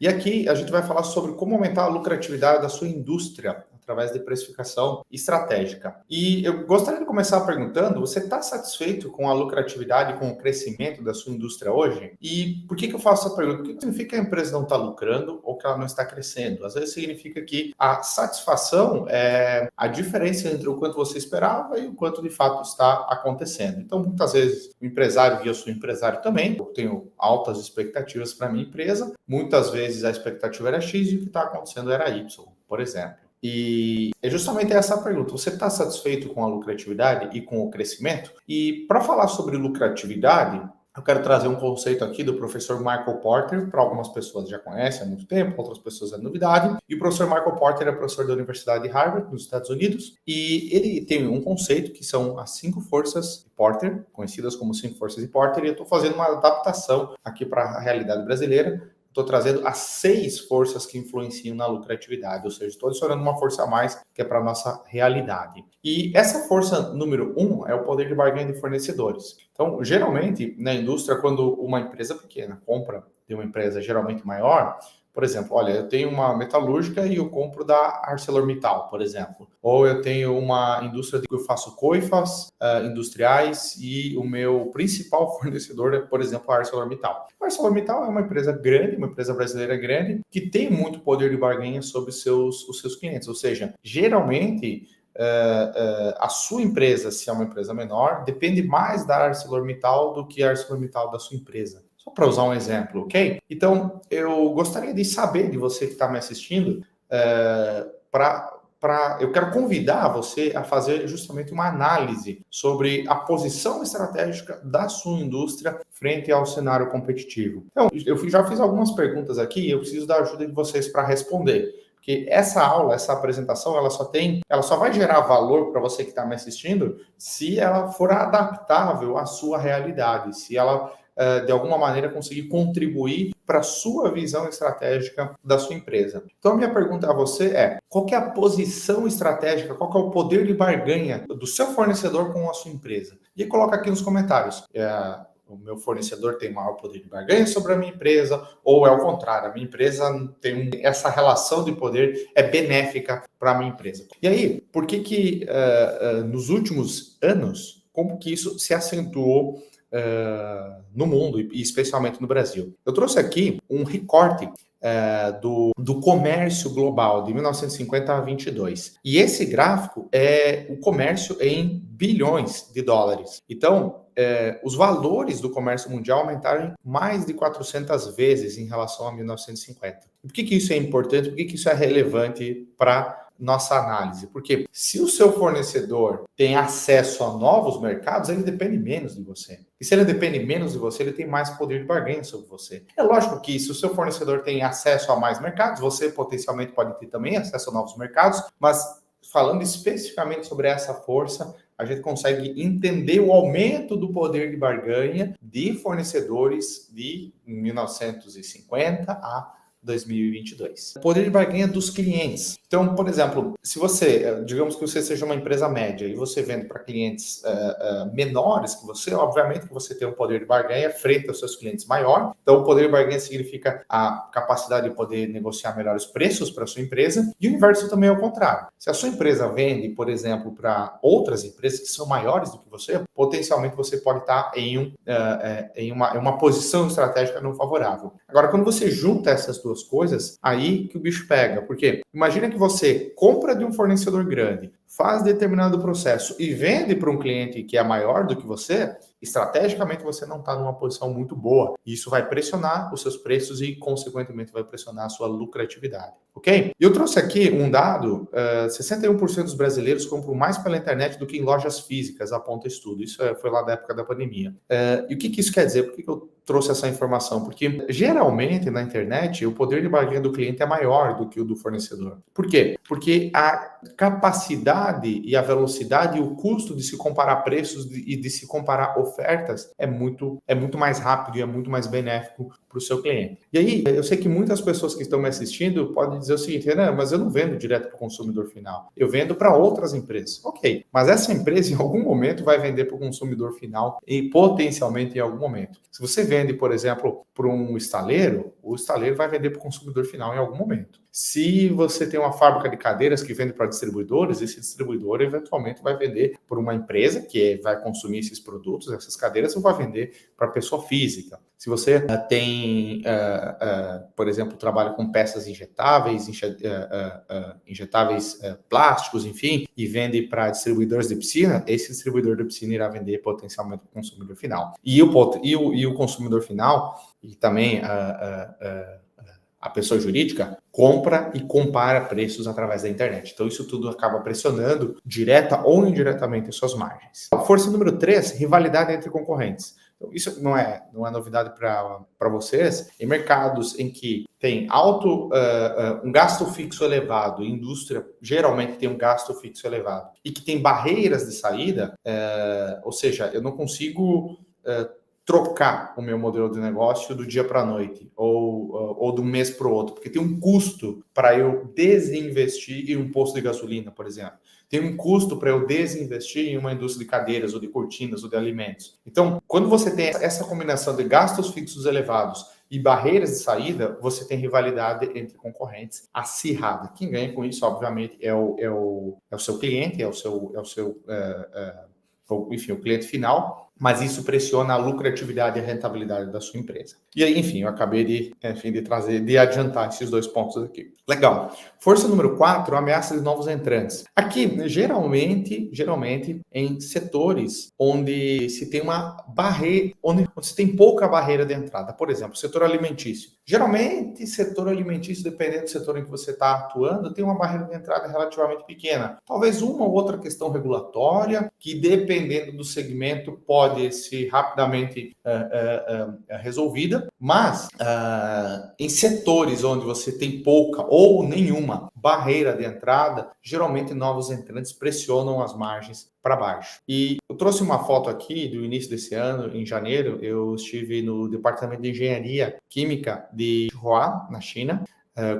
E aqui a gente vai falar sobre como aumentar a lucratividade da sua indústria através de precificação estratégica. E eu gostaria de começar perguntando, você está satisfeito com a lucratividade e com o crescimento da sua indústria hoje? E por que eu faço essa pergunta? O que significa que a empresa não está lucrando ou que ela não está crescendo? Às vezes significa que a satisfação é a diferença entre o quanto você esperava e o quanto de fato está acontecendo. Então, muitas vezes o empresário, e eu sou empresário também, eu tenho altas expectativas para a minha empresa, muitas vezes a expectativa era X e o que está acontecendo era Y, por exemplo. E é justamente essa a pergunta. Você está satisfeito com a lucratividade e com o crescimento? E para falar sobre lucratividade, eu quero trazer um conceito aqui do professor Michael Porter, para algumas pessoas já conhecem há muito tempo, outras pessoas é novidade. E o professor Michael Porter é professor da Universidade de Harvard, nos Estados Unidos, e ele tem um conceito que são as 5 forças de Porter, conhecidas como 5 forças de Porter, e eu estou fazendo uma adaptação aqui para a realidade brasileira. Estou trazendo as 6 forças que influenciam na lucratividade, ou seja, estou adicionando uma força a mais que é para a nossa realidade. E essa força número 1 é o poder de barganha de fornecedores. Então, geralmente, na indústria, quando uma empresa pequena compra de uma empresa geralmente maior, por exemplo, olha, eu tenho uma metalúrgica e eu compro da ArcelorMittal, por exemplo. Ou eu tenho uma indústria que eu faço coifas industriais e o meu principal fornecedor é, por exemplo, a ArcelorMittal. A ArcelorMittal é uma empresa grande, uma empresa brasileira grande, que tem muito poder de barganha sobre os seus clientes. Ou seja, geralmente, a sua empresa, se é uma empresa menor, depende mais da ArcelorMittal do que a ArcelorMittal da sua empresa. Só para usar um exemplo, ok? Então, eu gostaria de saber de você que está me assistindo, eu quero convidar você a fazer justamente uma análise sobre a posição estratégica da sua indústria frente ao cenário competitivo. Então, eu já fiz algumas perguntas aqui e eu preciso da ajuda de vocês para responder. Porque essa aula, essa apresentação, ela só vai gerar valor para você que está me assistindo se ela for adaptável à sua realidade, se ela de alguma maneira conseguir contribuir para a sua visão estratégica da sua empresa. Então, a minha pergunta a você é, qual que é a posição estratégica, qual que é o poder de barganha do seu fornecedor com a sua empresa? E coloca aqui nos comentários. O meu fornecedor tem maior poder de barganha sobre a minha empresa, ou é o contrário, a minha empresa tem essa relação de poder é benéfica para a minha empresa. E aí, por que nos últimos anos, como que isso se acentuou no mundo e especialmente no Brasil? Eu trouxe aqui um recorte do comércio global de 1950 a 22. E esse gráfico é o comércio em bilhões de dólares. Então, os valores do comércio mundial aumentaram mais de 400 vezes em relação a 1950. E por que isso é importante? Por que isso é relevante para nossa análise? Porque se o seu fornecedor tem acesso a novos mercados, ele depende menos de você. E se ele depende menos de você, ele tem mais poder de barganha sobre você. É lógico que se o seu fornecedor tem acesso a mais mercados, você potencialmente pode ter também acesso a novos mercados, mas falando especificamente sobre essa força, a gente consegue entender o aumento do poder de barganha de fornecedores de 1950 a 2022. O poder de barganha dos clientes. Então, por exemplo, se você, digamos que você seja uma empresa média e você vende para clientes menores que você, obviamente que você tem um poder de barganha frente aos seus clientes maior. Então, o poder de barganha significa a capacidade de poder negociar melhores preços para a sua empresa, e o inverso também é o contrário. Se a sua empresa vende, por exemplo, para outras empresas que são maiores do que você, potencialmente você pode estar em uma posição estratégica não favorável. Agora, quando você junta essas duas coisas, aí que o bicho pega. Porque imagina que você compra de um fornecedor grande, faz determinado processo e vende para um cliente que é maior do que você, estrategicamente você não está numa posição muito boa. Isso vai pressionar os seus preços e, consequentemente, vai pressionar a sua lucratividade. Ok? E eu trouxe aqui um dado, 61% dos brasileiros compram mais pela internet do que em lojas físicas, aponta estudo. Isso foi lá da época da pandemia. E o que isso quer dizer? Por que eu trouxe essa informação? Porque, geralmente, na internet, o poder de barganha do cliente é maior do que o do fornecedor. Por quê? Porque a capacidade e a velocidade e o custo de se comparar preços e de se comparar ofertas é muito mais rápido e é muito mais benéfico para para o seu cliente. E aí, eu sei que muitas pessoas que estão me assistindo podem dizer o seguinte: Renan, mas eu não vendo direto para o consumidor final, eu vendo para outras empresas. Ok, mas essa empresa em algum momento vai vender para o consumidor final e potencialmente em algum momento. Se você vende, por exemplo, para um estaleiro, o estaleiro vai vender para o consumidor final em algum momento. Se você tem uma fábrica de cadeiras que vende para distribuidores, esse distribuidor eventualmente vai vender por uma empresa que vai consumir esses produtos, essas cadeiras, ou vai vender para pessoa física. Se você tem, por exemplo, trabalha com peças injetáveis, injetáveis plásticos, enfim, e vende para distribuidores de piscina, esse distribuidor de piscina irá vender potencialmente para o consumidor final. E o consumidor final, e também a pessoa jurídica, compra e compara preços através da internet. Então, isso tudo acaba pressionando, direta ou indiretamente, as suas margens. Força número 3, rivalidade entre concorrentes. Então, isso não é novidade para vocês. Em mercados em que tem um gasto fixo elevado, indústria geralmente tem um gasto fixo elevado, e que tem barreiras de saída, ou seja, eu não consigo trocar o meu modelo de negócio do dia para a noite ou do mês para o outro, porque tem um custo para eu desinvestir em um posto de gasolina, por exemplo. Tem um custo para eu desinvestir em uma indústria de cadeiras ou de cortinas ou de alimentos. Então, quando você tem essa combinação de gastos fixos elevados e barreiras de saída, você tem rivalidade entre concorrentes acirrada. Quem ganha com isso, obviamente, é o seu cliente, enfim, o cliente final, mas isso pressiona a lucratividade e a rentabilidade da sua empresa. E aí, enfim, eu acabei de adiantar esses 2 pontos aqui. Legal. Força número 4, ameaça de novos entrantes. Aqui, geralmente, em setores onde se tem uma barreira, onde se tem pouca barreira de entrada. Por exemplo, setor alimentício. Geralmente, setor alimentício, dependendo do setor em que você está atuando, tem uma barreira de entrada relativamente pequena. Talvez uma ou outra questão regulatória, que dependendo do segmento pode ser rapidamente resolvida, mas em setores onde você tem pouca ou nenhuma barreira de entrada, geralmente novos entrantes pressionam as margens para baixo. E eu trouxe uma foto aqui do início desse ano, em janeiro, eu estive no Departamento de Engenharia Química de Zhuhai, na China,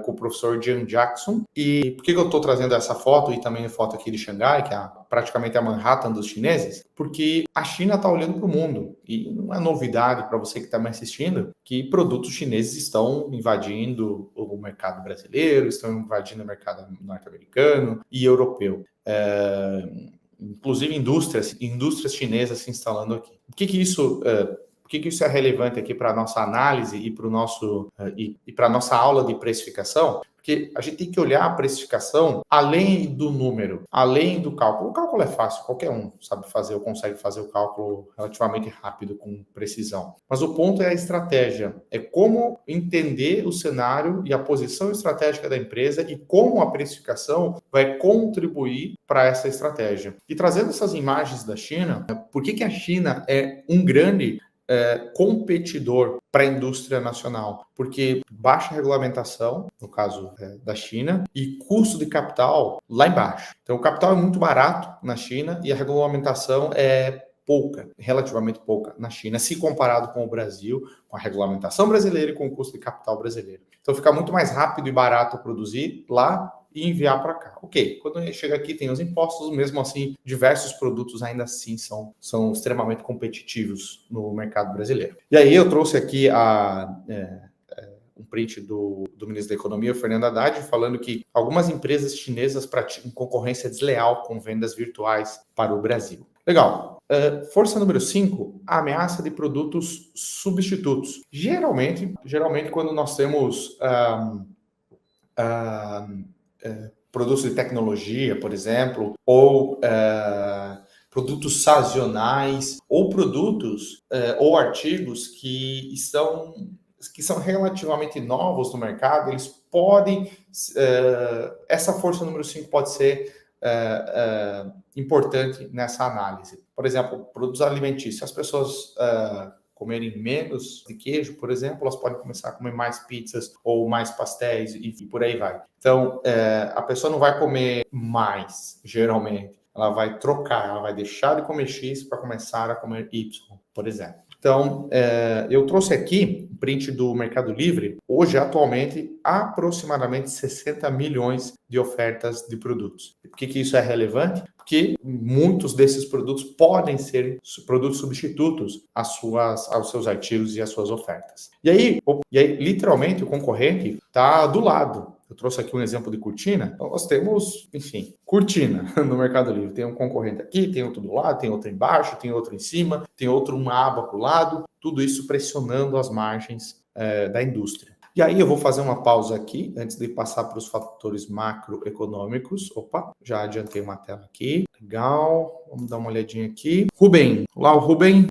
com o professor Jian Jackson. E por que eu estou trazendo essa foto e também a foto aqui de Xangai, que é praticamente a Manhattan dos chineses? Porque a China está olhando para o mundo. E não é novidade para você que está me assistindo que produtos chineses estão invadindo o mercado brasileiro, estão invadindo o mercado norte-americano e europeu. Inclusive indústrias chinesas se instalando aqui. Por que isso é relevante aqui para a nossa análise e para a nossa aula de precificação? Porque a gente tem que olhar a precificação além do número, além do cálculo. O cálculo é fácil, qualquer um sabe fazer ou consegue fazer o cálculo relativamente rápido, com precisão. Mas o ponto é a estratégia, é como entender o cenário e a posição estratégica da empresa e como a precificação vai contribuir para essa estratégia. E trazendo essas imagens da China, por que a China é um grande competidor para a indústria nacional? Porque baixa regulamentação, no caso da China, e custo de capital lá embaixo. Então, o capital é muito barato na China e a regulamentação é pouca, relativamente pouca na China, se comparado com o Brasil, com a regulamentação brasileira e com o custo de capital brasileiro. Então, fica muito mais rápido e barato produzir lá e enviar para cá. Ok, quando chega aqui tem os impostos, mesmo assim, diversos produtos ainda assim são extremamente competitivos no mercado brasileiro. E aí eu trouxe aqui um print do ministro da Economia, Fernando Haddad, falando que algumas empresas chinesas praticam concorrência desleal com vendas virtuais para o Brasil. Legal. Força número 5, a ameaça de produtos substitutos. Geralmente quando nós temos produtos de tecnologia, por exemplo, ou produtos sazonais, ou produtos ou artigos que são relativamente novos no mercado, eles podem... essa força número 5 pode ser importante nessa análise. Por exemplo, produtos alimentícios. As pessoas comerem menos de queijo, por exemplo, elas podem começar a comer mais pizzas ou mais pastéis e por aí vai. Então, a pessoa não vai comer mais, geralmente. Ela vai trocar, ela vai deixar de comer X para começar a comer Y, por exemplo. Então, eu trouxe aqui print do Mercado Livre, hoje, atualmente, aproximadamente 60 milhões de ofertas de produtos. Por que isso é relevante? Porque muitos desses produtos podem ser produtos substitutos aos seus artigos e às suas ofertas. E aí literalmente, o concorrente está do lado. Eu trouxe aqui um exemplo de cortina. Então, nós temos, enfim, cortina no Mercado Livre. Tem um concorrente aqui, tem outro do lado, tem outro embaixo, tem outro em cima, tem outro uma aba para o lado. Tudo isso pressionando as margens da indústria. E aí eu vou fazer uma pausa aqui, antes de passar para os fatores macroeconômicos. Opa, já adiantei uma tela aqui. Legal, vamos dar uma olhadinha aqui. Rubem, olá o Rubem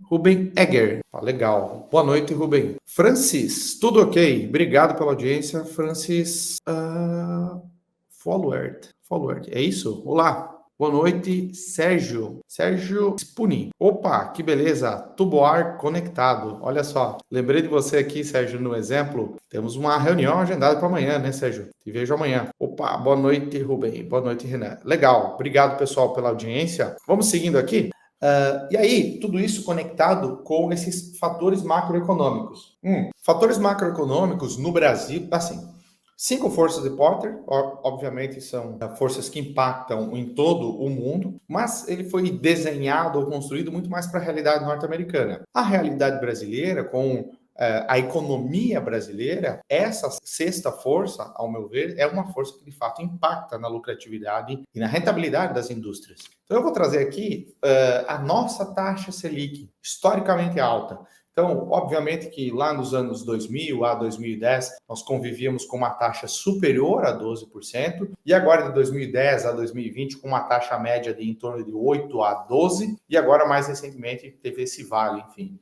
Egger. Legal, boa noite, Rubem. Francis, tudo ok? Obrigado pela audiência, Francis. Followed, é isso? Olá. Boa noite, Sérgio Spuni. Opa, que beleza, Tuboar conectado. Olha só, lembrei de você aqui, Sérgio, no exemplo. Temos uma reunião agendada para amanhã, né, Sérgio? Te vejo amanhã. Opa, boa noite, Rubem. Boa noite, Renan. Legal, obrigado, pessoal, pela audiência. Vamos seguindo aqui? E aí, tudo isso conectado com esses fatores macroeconômicos. Fatores macroeconômicos no Brasil, assim... 5 forças de Porter, obviamente são forças que impactam em todo o mundo, mas ele foi desenhado ou construído muito mais para a realidade norte-americana. A realidade brasileira, com a economia brasileira, essa sexta força, ao meu ver, é uma força que de fato impacta na lucratividade e na rentabilidade das indústrias. Então eu vou trazer aqui a nossa taxa Selic, historicamente alta. Então, obviamente que lá nos anos 2000 a 2010, nós convivíamos com uma taxa superior a 12%, e agora de 2010 a 2020 com uma taxa média de em torno de 8 a 12%, e agora mais recentemente teve esse vale, enfim,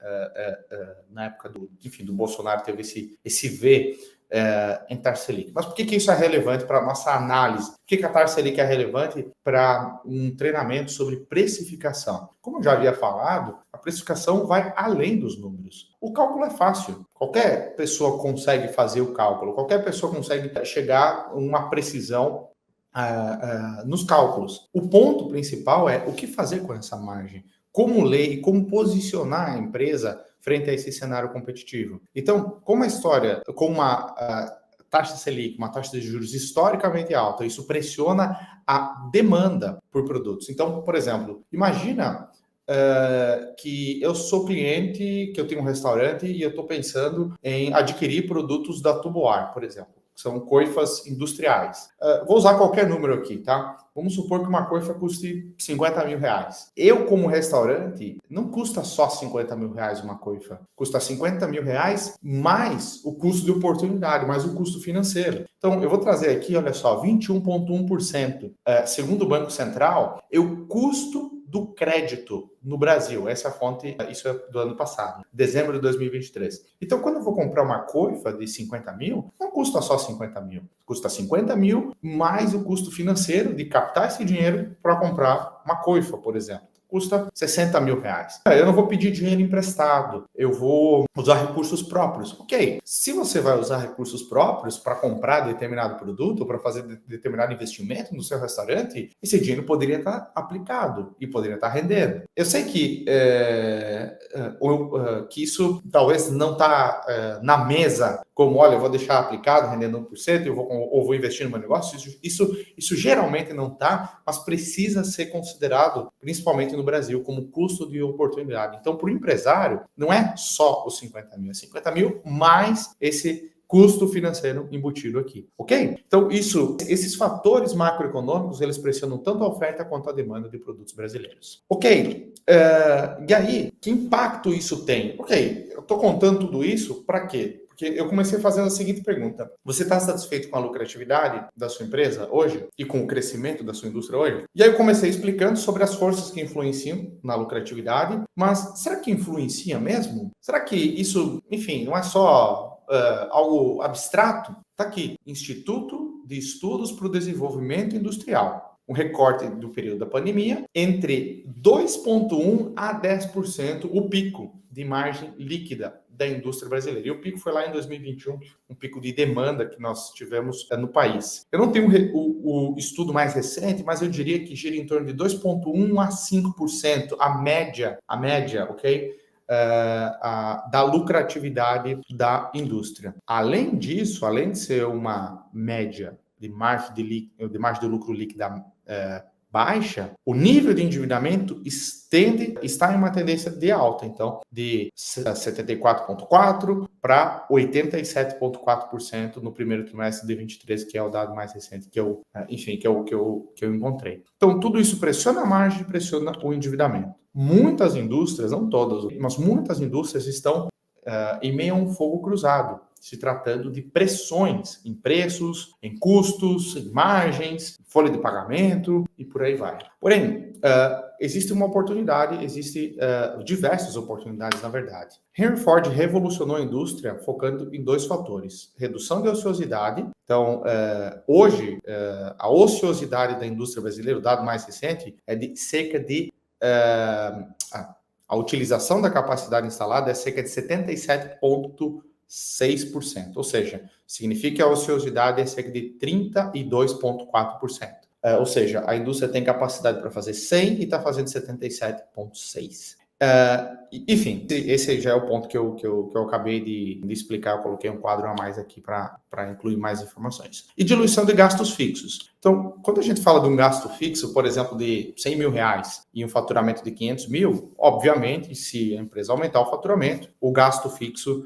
na época do Bolsonaro teve esse V em taxa Selic. Mas por que isso é relevante para a nossa análise? Por que a taxa Selic é relevante para um treinamento sobre precificação? Como eu já havia falado, a precificação vai além dos números. O cálculo é fácil. Qualquer pessoa consegue fazer o cálculo. Qualquer pessoa consegue chegar a uma precisão nos cálculos. O ponto principal é o que fazer com essa margem. Como ler e como posicionar a empresa frente a esse cenário competitivo. Então, com uma taxa Selic, uma taxa de juros historicamente alta, isso pressiona a demanda por produtos. Então, por exemplo, imagina que eu sou cliente, que eu tenho um restaurante e eu estou pensando em adquirir produtos da Tuboar, por exemplo. São coifas industriais. Vou usar qualquer número aqui, tá? Vamos supor que uma coifa custe 50 mil reais. Eu, como restaurante, não custa só 50 mil reais uma coifa. Custa 50 mil reais mais o custo de oportunidade, mais o custo financeiro. Então, eu vou trazer aqui, olha só, 21,1%. Segundo o Banco Central, o custo do crédito no Brasil. Essa é a fonte, isso é do ano passado, dezembro de 2023. Então, quando eu vou comprar uma coifa de 50 mil, não custa só 50 mil. Custa 50 mil mais o custo financeiro de captar esse dinheiro para comprar uma coifa, por exemplo. Custa 60 mil reais. Eu não vou pedir dinheiro emprestado, eu vou usar recursos próprios. Ok, se você vai usar recursos próprios para comprar determinado produto ou para fazer determinado investimento no seu restaurante, esse dinheiro poderia estar aplicado e poderia estar rendendo. Eu sei que isso talvez não está na mesa como, olha, eu vou deixar aplicado rendendo 1% ou vou investir no meu negócio. Isso geralmente não está, mas precisa ser considerado, principalmente no Brasil, como custo de oportunidade. Então, para o empresário, não é só os 50 mil, é 50 mil mais esse custo financeiro embutido aqui, ok? Então, esses fatores macroeconômicos, eles pressionam tanto a oferta quanto a demanda de produtos brasileiros. Ok, e aí, que impacto isso tem? Ok, eu estou contando tudo isso para quê? Porque eu comecei fazendo a seguinte pergunta: você está satisfeito com a lucratividade da sua empresa hoje e com o crescimento da sua indústria hoje? E aí eu comecei explicando sobre as forças que influenciam na lucratividade, mas será que influencia mesmo? Será que isso, enfim, não é só algo abstrato? Está aqui, Instituto de Estudos para o Desenvolvimento Industrial. Um recorte do período da pandemia, entre 2,1% a 10% o pico de margem líquida da indústria brasileira. E o pico foi lá em 2021, um pico de demanda que nós tivemos no país. Eu não tenho o estudo mais recente, mas eu diria que gira em torno de 2,1% a 5%, a média, ok? da lucratividade da indústria. Além disso, além de ser uma média de margem de lucro líquida baixa, o nível de endividamento está em uma tendência de alta, então, de 74,4% para 87,4% no primeiro trimestre de 23, que é o dado mais recente que eu encontrei. Então, tudo isso pressiona a margem e pressiona o endividamento. Muitas indústrias, não todas, mas muitas indústrias estão em meio a um fogo cruzado, se tratando de pressões em preços, em custos, em margens, folha de pagamento e por aí vai. Porém, existe uma oportunidade, diversas oportunidades, na verdade. Henry Ford revolucionou a indústria focando em dois fatores: redução de ociosidade. Então, hoje, a ociosidade da indústria brasileira, o dado mais recente, é de cerca de... a utilização da capacidade instalada é cerca de 77,6%, ou seja, significa que a ociosidade é cerca de 32,4%. Ou seja, a indústria tem capacidade para fazer 100 e está fazendo 77,6%. Enfim, esse já é o ponto que eu acabei de explicar. Eu coloquei um quadro a mais aqui para incluir mais informações. E diluição de gastos fixos. Então, quando a gente fala de um gasto fixo, por exemplo, de 100 mil reais e um faturamento de 500 mil, obviamente, se a empresa aumentar o faturamento, o gasto fixo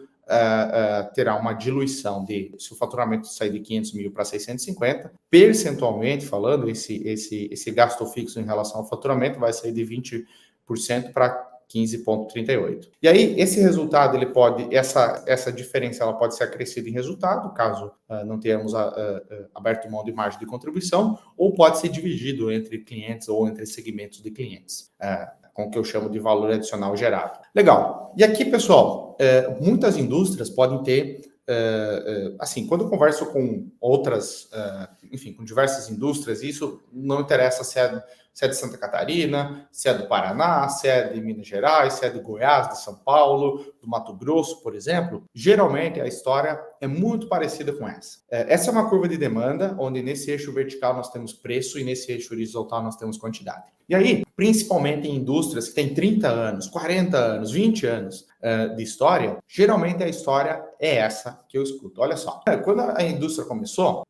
terá uma diluição se o faturamento sair de 500 mil para 650, percentualmente falando, esse gasto fixo em relação ao faturamento vai sair de 20% para 15,38. E aí, esse resultado, essa diferença, ela pode ser acrescida em resultado, caso não tenhamos aberto mão de margem de contribuição, ou pode ser dividido entre clientes ou entre segmentos de clientes, com o que eu chamo de valor adicional gerado. Legal. E aqui, pessoal, muitas indústrias podem ter, assim, quando eu converso com outras, com diversas indústrias, isso não interessa se é de Santa Catarina, se é do Paraná, se é de Minas Gerais, se é de Goiás, de São Paulo, do Mato Grosso, por exemplo. Geralmente a história é muito parecida com essa. Essa é uma curva de demanda, onde nesse eixo vertical nós temos preço e nesse eixo horizontal nós temos quantidade. E aí, principalmente em indústrias que têm 30 anos, 40 anos, 20 anos de história, geralmente a história é essa que eu escuto. Olha só, quando a indústria começou,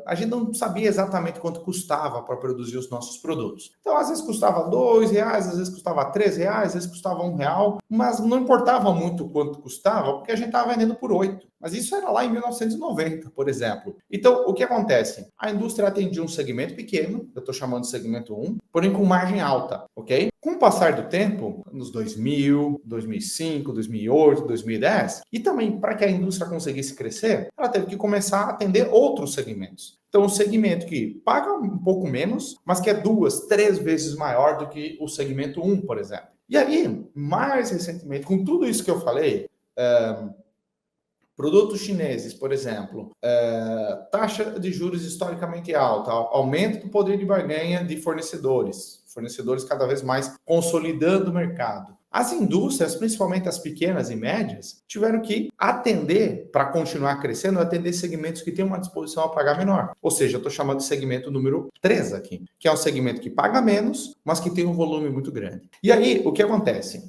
a gente não sabia exatamente quanto custava para produzir os nossos produtos. Então, às vezes custava R$2, às vezes custava R$3, às vezes custava R$1, mas não importava muito quanto custava, porque a gente estava vendendo por 8. Mas isso era lá em 1990, por exemplo. Então, o que acontece? A indústria atendia um segmento pequeno, eu estou chamando de segmento 1, porém com margem alta, ok? Com o passar do tempo, nos 2000, 2005, 2008, 2010, e também para que a indústria conseguisse crescer, ela teve que começar a atender outros segmentos. Então, um segmento que paga um pouco menos, mas que é 2, 3 vezes maior do que o segmento 1, por exemplo. E aí, mais recentemente, com tudo isso que eu falei, produtos chineses, por exemplo, taxa de juros historicamente alta, aumento do poder de barganha de fornecedores cada vez mais consolidando o mercado. As indústrias, principalmente as pequenas e médias, tiveram que atender, para continuar crescendo, atender segmentos que têm uma disposição a pagar menor. Ou seja, eu estou chamando de segmento número 3 aqui, que é um segmento que paga menos, mas que tem um volume muito grande. E aí, o que acontece?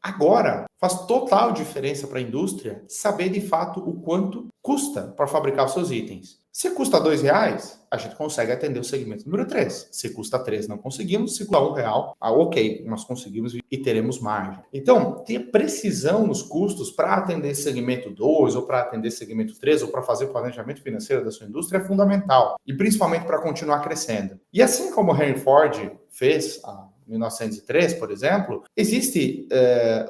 Agora, faz total diferença para a indústria saber de fato o quanto custa para fabricar os seus itens. Se custa R$2, a gente consegue atender o segmento número 3. Se custa 3, não conseguimos. Se custa R$1, ok, nós conseguimos e teremos margem. Então, ter precisão nos custos para atender segmento 2, ou para atender segmento 3, ou para fazer o planejamento financeiro da sua indústria é fundamental. E principalmente para continuar crescendo. E assim como o Henry Ford fez 1903, por exemplo, existe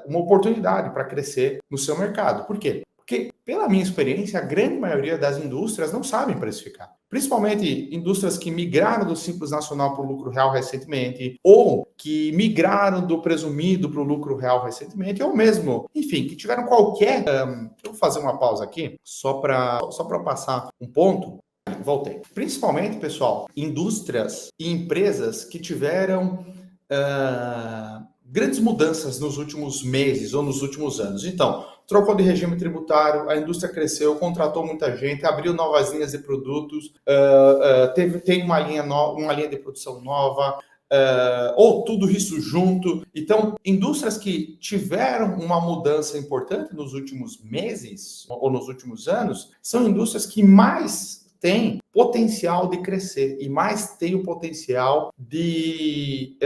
uma oportunidade para crescer no seu mercado. Por quê? Porque, pela minha experiência, a grande maioria das indústrias não sabem precificar. Principalmente indústrias que migraram do Simples Nacional para o lucro real recentemente, ou que migraram do presumido para o lucro real recentemente, ou mesmo, enfim, que tiveram qualquer... eu vou fazer uma pausa aqui, só para passar um ponto. Voltei. Principalmente, pessoal, indústrias e empresas que tiveram grandes mudanças nos últimos meses ou nos últimos anos. Então, trocou de regime tributário, a indústria cresceu, contratou muita gente, abriu novas linhas de produtos, tem uma linha de produção nova, ou tudo isso junto. Então, indústrias que tiveram uma mudança importante nos últimos meses ou nos últimos anos são indústrias que mais têm potencial de crescer e mais têm o potencial de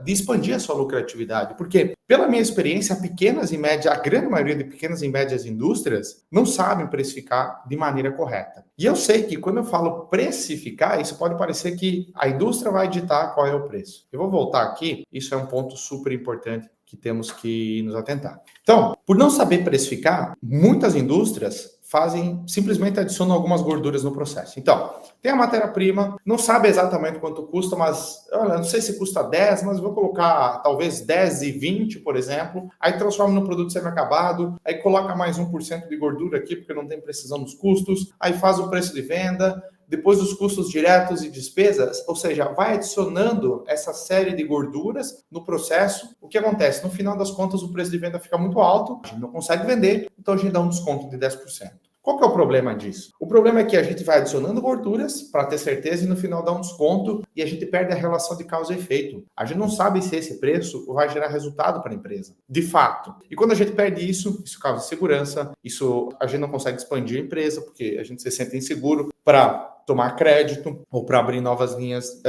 expandir a sua lucratividade. Porque, pela minha experiência, a grande maioria de pequenas e médias indústrias não sabem precificar de maneira correta. E eu sei que quando eu falo precificar, isso pode parecer que a indústria vai ditar qual é o preço. Eu vou voltar aqui, isso é um ponto super importante que temos que nos atentar. Então, por não saber precificar, muitas indústrias simplesmente adicionam algumas gorduras no processo. Então, tem a matéria-prima, não sabe exatamente quanto custa, mas olha, não sei se custa 10, mas vou colocar talvez 10 e 20, por exemplo, aí transforma no produto semi-acabado, aí coloca mais 1% de gordura aqui, porque não tem precisão nos custos, aí faz o preço de venda, depois os custos diretos e despesas, ou seja, vai adicionando essa série de gorduras no processo. O que acontece? No final das contas, o preço de venda fica muito alto, a gente não consegue vender, então a gente dá um desconto de 10%. Qual que é o problema disso? O problema é que a gente vai adicionando gorduras para ter certeza e no final dá um desconto e a gente perde a relação de causa e efeito. A gente não sabe se esse preço vai gerar resultado para a empresa, de fato. E quando a gente perde isso causa insegurança, a gente não consegue expandir a empresa porque a gente se sente inseguro para tomar crédito ou para abrir novas linhas,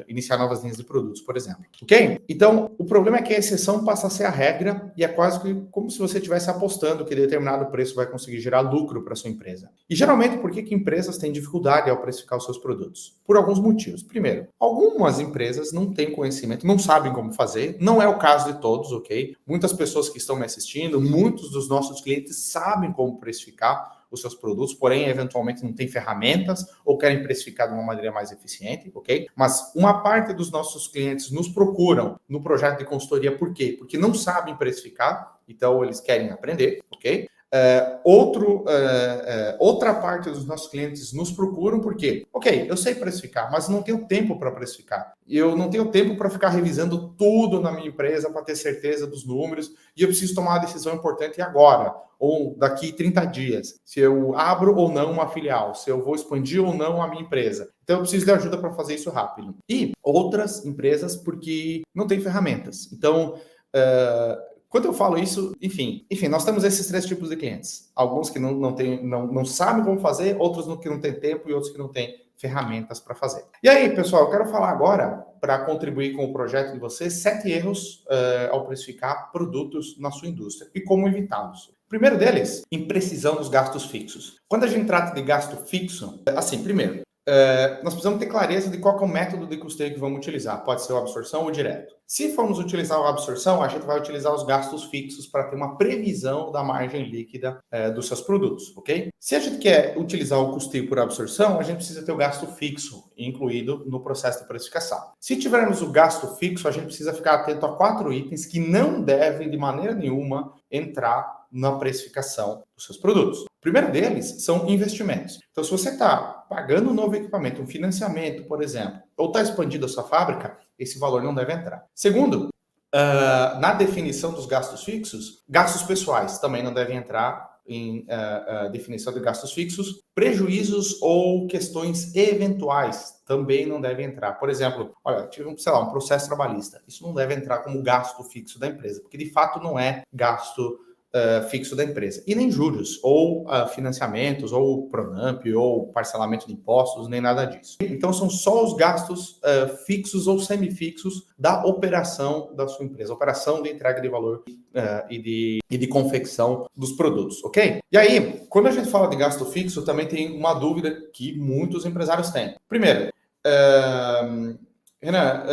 iniciar novas linhas de produtos, por exemplo. Ok? Então, o problema é que a exceção passa a ser a regra e é quase que como se você estivesse apostando que determinado preço vai conseguir gerar lucro para sua empresa. E geralmente, por que empresas têm dificuldade ao precificar os seus produtos? Por alguns motivos. Primeiro, algumas empresas não têm conhecimento, não sabem como fazer. Não é o caso de todos, ok? Muitas pessoas que estão me assistindo, muitos dos nossos clientes sabem como precificar os seus produtos, porém, eventualmente não tem ferramentas ou querem precificar de uma maneira mais eficiente, ok? Mas uma parte dos nossos clientes nos procuram no projeto de consultoria, por quê? Porque não sabem precificar, então eles querem aprender, ok? Outra parte dos nossos clientes nos procuram porque, ok, eu sei precificar, mas não tenho tempo para precificar. Eu não tenho tempo para ficar revisando tudo na minha empresa para ter certeza dos números e eu preciso tomar uma decisão importante agora ou daqui 30 dias, se eu abro ou não uma filial, se eu vou expandir ou não a minha empresa. Então eu preciso de ajuda para fazer isso rápido. E outras empresas porque não têm ferramentas. Então, quando eu falo isso, enfim, nós temos esses três tipos de clientes. Alguns que não sabem como fazer, outros que não têm tempo e outros que não têm ferramentas para fazer. E aí, pessoal, eu quero falar agora, para contribuir com o projeto de vocês, 7 erros ao precificar produtos na sua indústria e como evitá-los. O primeiro deles, imprecisão dos gastos fixos. Quando a gente trata de gasto fixo, assim, primeiro, nós precisamos ter clareza de qual é o método de custeio que vamos utilizar. Pode ser o absorção ou direto. Se formos utilizar a absorção, a gente vai utilizar os gastos fixos para ter uma previsão da margem líquida dos seus produtos, ok? Se a gente quer utilizar o custeio por absorção, a gente precisa ter o gasto fixo incluído no processo de precificação. Se tivermos o gasto fixo, a gente precisa ficar atento a 4 itens que não devem, de maneira nenhuma, entrar na precificação dos seus produtos. O primeiro deles são investimentos. Então, se você está pagando um novo equipamento, um financiamento, por exemplo, ou está expandindo a sua fábrica, esse valor não deve entrar. Segundo, na definição dos gastos fixos, gastos pessoais também não devem entrar em definição de gastos fixos. Prejuízos ou questões eventuais também não devem entrar. Por exemplo, olha, tive um processo trabalhista. Isso não deve entrar como gasto fixo da empresa, porque de fato não é gasto fixo da empresa. E nem juros, ou financiamentos, ou Pronamp, ou parcelamento de impostos, nem nada disso. Então, são só os gastos fixos ou semifixos da operação da sua empresa, operação de entrega de valor e de confecção dos produtos, ok? E aí, quando a gente fala de gasto fixo, também tem uma dúvida que muitos empresários têm. Primeiro, Renan,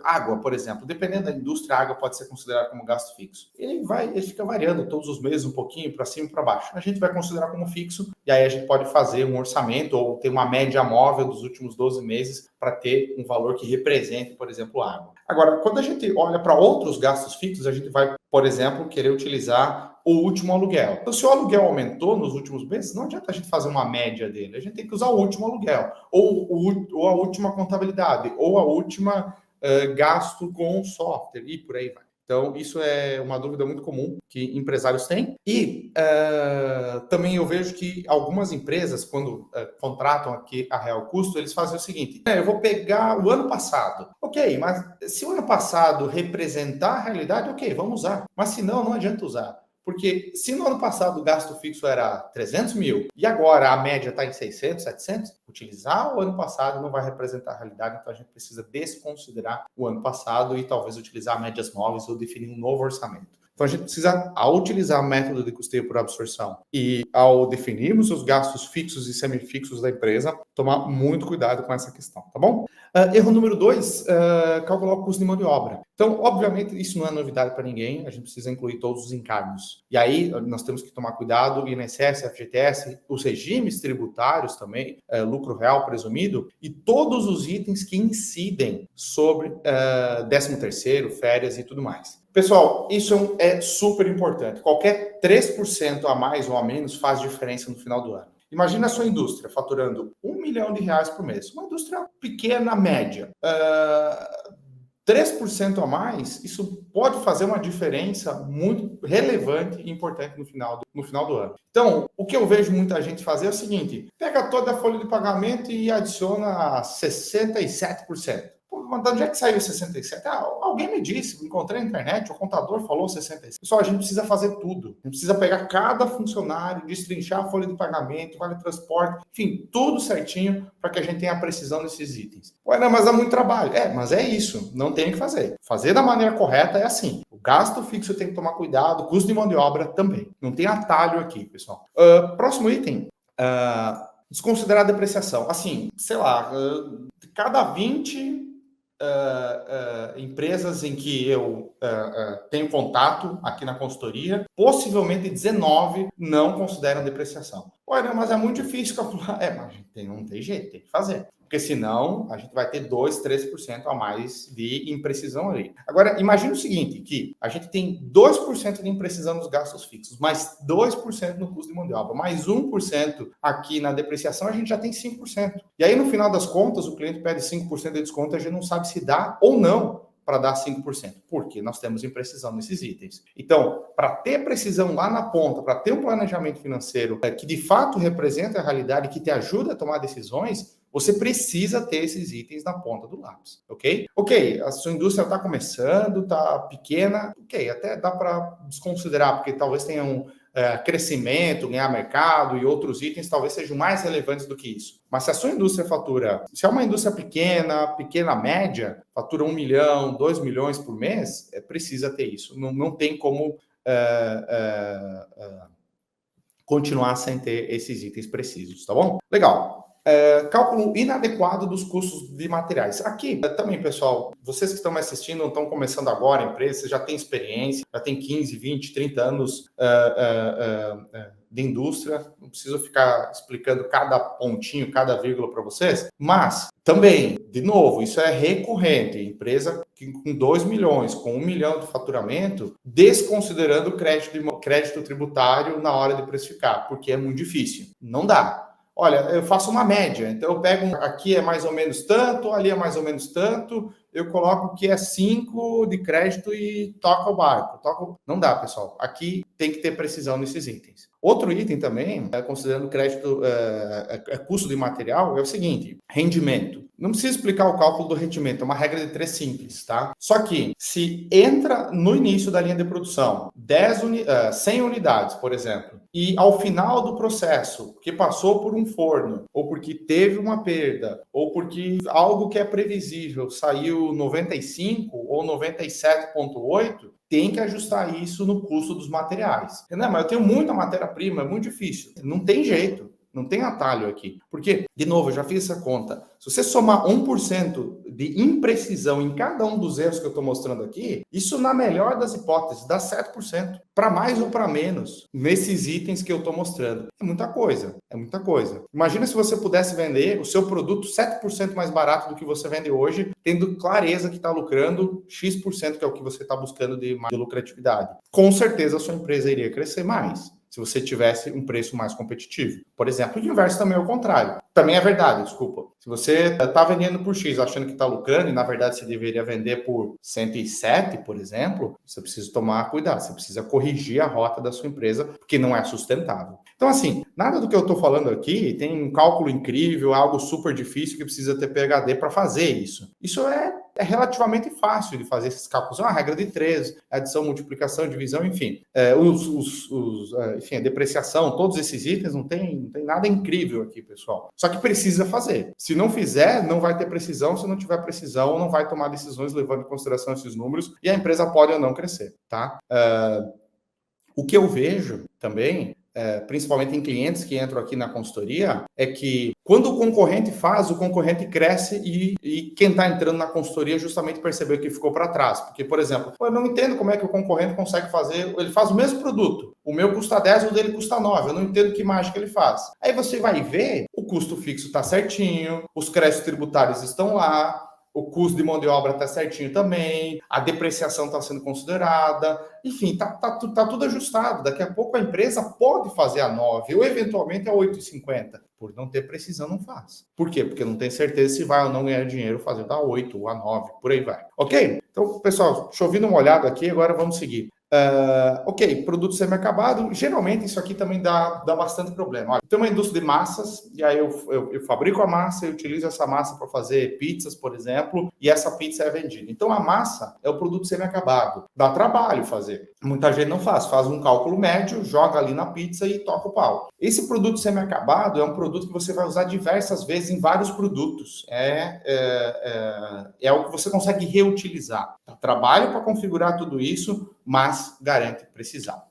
água, por exemplo, dependendo da indústria, a água pode ser considerada como gasto fixo. Ele fica variando todos os meses um pouquinho para cima e para baixo. A gente vai considerar como fixo e aí a gente pode fazer um orçamento ou ter uma média móvel dos últimos 12 meses para ter um valor que represente, por exemplo, a água. Agora, quando a gente olha para outros gastos fixos, a gente vai, por exemplo, querer utilizar o último aluguel. Então, se o aluguel aumentou nos últimos meses, não adianta a gente fazer uma média dele. A gente tem que usar o último aluguel, ou a última contabilidade, ou a última gasto com software, e por aí vai. Então, isso é uma dúvida muito comum que empresários têm. E também eu vejo que algumas empresas, quando contratam aqui a Real Custo, eles fazem o seguinte: eu vou pegar o ano passado. Ok, mas se o ano passado representar a realidade, ok, vamos usar. Mas se não, não adianta usar. Porque se no ano passado o gasto fixo era 300 mil e agora a média está em 600, 700, utilizar o ano passado não vai representar a realidade, então a gente precisa desconsiderar o ano passado e talvez utilizar médias móveis ou definir um novo orçamento. Então a gente precisa, ao utilizar o método de custeio por absorção e ao definirmos os gastos fixos e semifixos da empresa, tomar muito cuidado com essa questão, tá bom? Erro número 2, calcular o custo de mão de obra. Então, obviamente, isso não é novidade para ninguém, a gente precisa incluir todos os encargos. E aí, nós temos que tomar cuidado, INSS, FGTS, os regimes tributários também, lucro real presumido, e todos os itens que incidem sobre 13º, férias e tudo mais. Pessoal, isso é super importante. Qualquer 3% a mais ou a menos faz diferença no final do ano. Imagina a sua indústria faturando R$1 milhão por mês. Uma indústria pequena, média. 3% a mais, isso pode fazer uma diferença muito relevante e importante no final do ano. Então, o que eu vejo muita gente fazer é o seguinte: pega toda a folha de pagamento e adiciona 67%. Mas de onde é que saiu 67? Alguém me disse, encontrei na internet, o contador falou 67. Pessoal, a gente precisa fazer tudo. A gente precisa pegar cada funcionário, destrinchar a folha de pagamento, vale transporte, enfim, tudo certinho para que a gente tenha a precisão desses itens. Ué, não, mas dá muito trabalho. Mas é isso, não tem o que fazer. Fazer da maneira correta é assim. O gasto fixo tem que tomar cuidado, o custo de mão de obra também. Não tem atalho aqui, pessoal. Próximo item. Desconsiderar a depreciação. Assim, sei lá, cada 20... empresas em que eu tenho contato aqui na consultoria, possivelmente 19 não consideram depreciação. Olha, mas é muito difícil calcular. Mas não tem jeito, tem que fazer. Porque senão a gente vai ter 2%, 3% a mais de imprecisão ali. Agora, imagine o seguinte, que a gente tem 2% de imprecisão nos gastos fixos, mais 2% no custo de mão de obra, mais 1% aqui na depreciação, a gente já tem 5%. E aí, no final das contas, o cliente pede 5% de desconto, a gente não sabe se dá ou não para dar 5%, porque nós temos imprecisão nesses itens. Então, para ter precisão lá na ponta, para ter um planejamento financeiro que de fato representa a realidade, que te ajuda a tomar decisões, você precisa ter esses itens na ponta do lápis, ok? Ok, a sua indústria está começando, está pequena, ok, até dá para desconsiderar, porque talvez tenha um crescimento, ganhar mercado e outros itens talvez sejam mais relevantes do que isso. Mas se a sua indústria fatura, se é uma indústria pequena, média, fatura 1 milhão, 2 milhões por mês, precisa ter isso. Não tem como continuar sem ter esses itens precisos, tá bom? Legal. Cálculo inadequado dos custos de materiais. Aqui também, pessoal, vocês que estão me assistindo, não estão começando agora a empresa, vocês já têm experiência, já tem 15, 20, 30 anos de indústria, não preciso ficar explicando cada pontinho, cada vírgula para vocês, mas também, de novo, isso é recorrente, empresa com 2 milhões, com 1 milhão de faturamento, desconsiderando o crédito tributário na hora de precificar, porque é muito difícil, não dá. Olha, eu faço uma média, então eu pego aqui é mais ou menos tanto, ali é mais ou menos tanto, eu coloco que é 5 de crédito e toca o barco. Não dá, pessoal. Aqui tem que ter precisão nesses itens. Outro item também, considerando crédito, custo de material, é o seguinte: rendimento. Não precisa explicar o cálculo do rendimento, é uma regra de 3 simples, tá? Só que se entra no início da linha de produção 100 unidades, por exemplo, e ao final do processo, que passou por um forno, ou porque teve uma perda, ou porque algo que é previsível saiu 95 ou 97,8, tem que ajustar isso no custo dos materiais. Não, mas eu tenho muita matéria-prima, é muito difícil. Não tem jeito. Não tem atalho aqui. Porque, de novo, eu já fiz essa conta. Se você somar 1% de imprecisão em cada um dos erros que eu estou mostrando aqui, isso, na melhor das hipóteses, dá 7%. Para mais ou para menos, nesses itens que eu estou mostrando. É muita coisa. É muita coisa. Imagina se você pudesse vender o seu produto 7% mais barato do que você vende hoje, tendo clareza que está lucrando X%, que é o que você está buscando de lucratividade. Com certeza, a sua empresa iria crescer mais. se você tivesse um preço mais competitivo. Por exemplo, o inverso também é o contrário. Também é verdade, desculpa. Se você está vendendo por X achando que está lucrando e na verdade você deveria vender por 107, por exemplo, você precisa tomar cuidado, você precisa corrigir a rota da sua empresa, porque não é sustentável. Então, assim, nada do que eu estou falando aqui tem um cálculo incrível, algo super difícil que precisa ter PhD para fazer isso. Isso é relativamente fácil de fazer esses cálculos. É uma regra de 3, adição, multiplicação, divisão, enfim. Enfim, a depreciação, todos esses itens, não tem nada incrível aqui, pessoal. Só que precisa fazer. Se não fizer, não vai ter precisão. Se não tiver precisão, não vai tomar decisões levando em consideração esses números e a empresa pode ou não crescer, tá? O que eu vejo também, principalmente em clientes que entram aqui na consultoria, é que quando o concorrente faz, o concorrente cresce e quem está entrando na consultoria justamente percebeu que ficou para trás. Porque, por exemplo, eu não entendo como é que o concorrente consegue fazer, ele faz o mesmo produto, o meu custa 10, o dele custa 9, eu não entendo que mágica ele faz. Aí você vai ver, o custo fixo está certinho, os créditos tributários estão lá, o custo de mão de obra está certinho também, a depreciação está sendo considerada, enfim, tá tudo ajustado. Daqui a pouco a empresa pode fazer a 9 ou eventualmente a 8,50. Por não ter precisão, não faz. Por quê? Porque não tem certeza se vai ou não ganhar dinheiro fazendo a 8 ou a 9, por aí vai. Ok? Então, pessoal, chovendo uma olhada aqui, agora vamos seguir. Ok, produto semi-acabado, geralmente isso aqui também dá bastante problema. Olha, tem uma indústria de massas, e aí eu fabrico a massa e utilizo essa massa para fazer pizzas, por exemplo, e essa pizza é vendida. Então a massa é o produto semi-acabado. Dá trabalho fazer. Muita gente não faz um cálculo médio, joga ali na pizza e toca o pau. Esse produto semi-acabado é um produto que você vai usar diversas vezes em vários produtos. É algo que você consegue reutilizar. Dá trabalho para configurar tudo isso, mas garante precisão.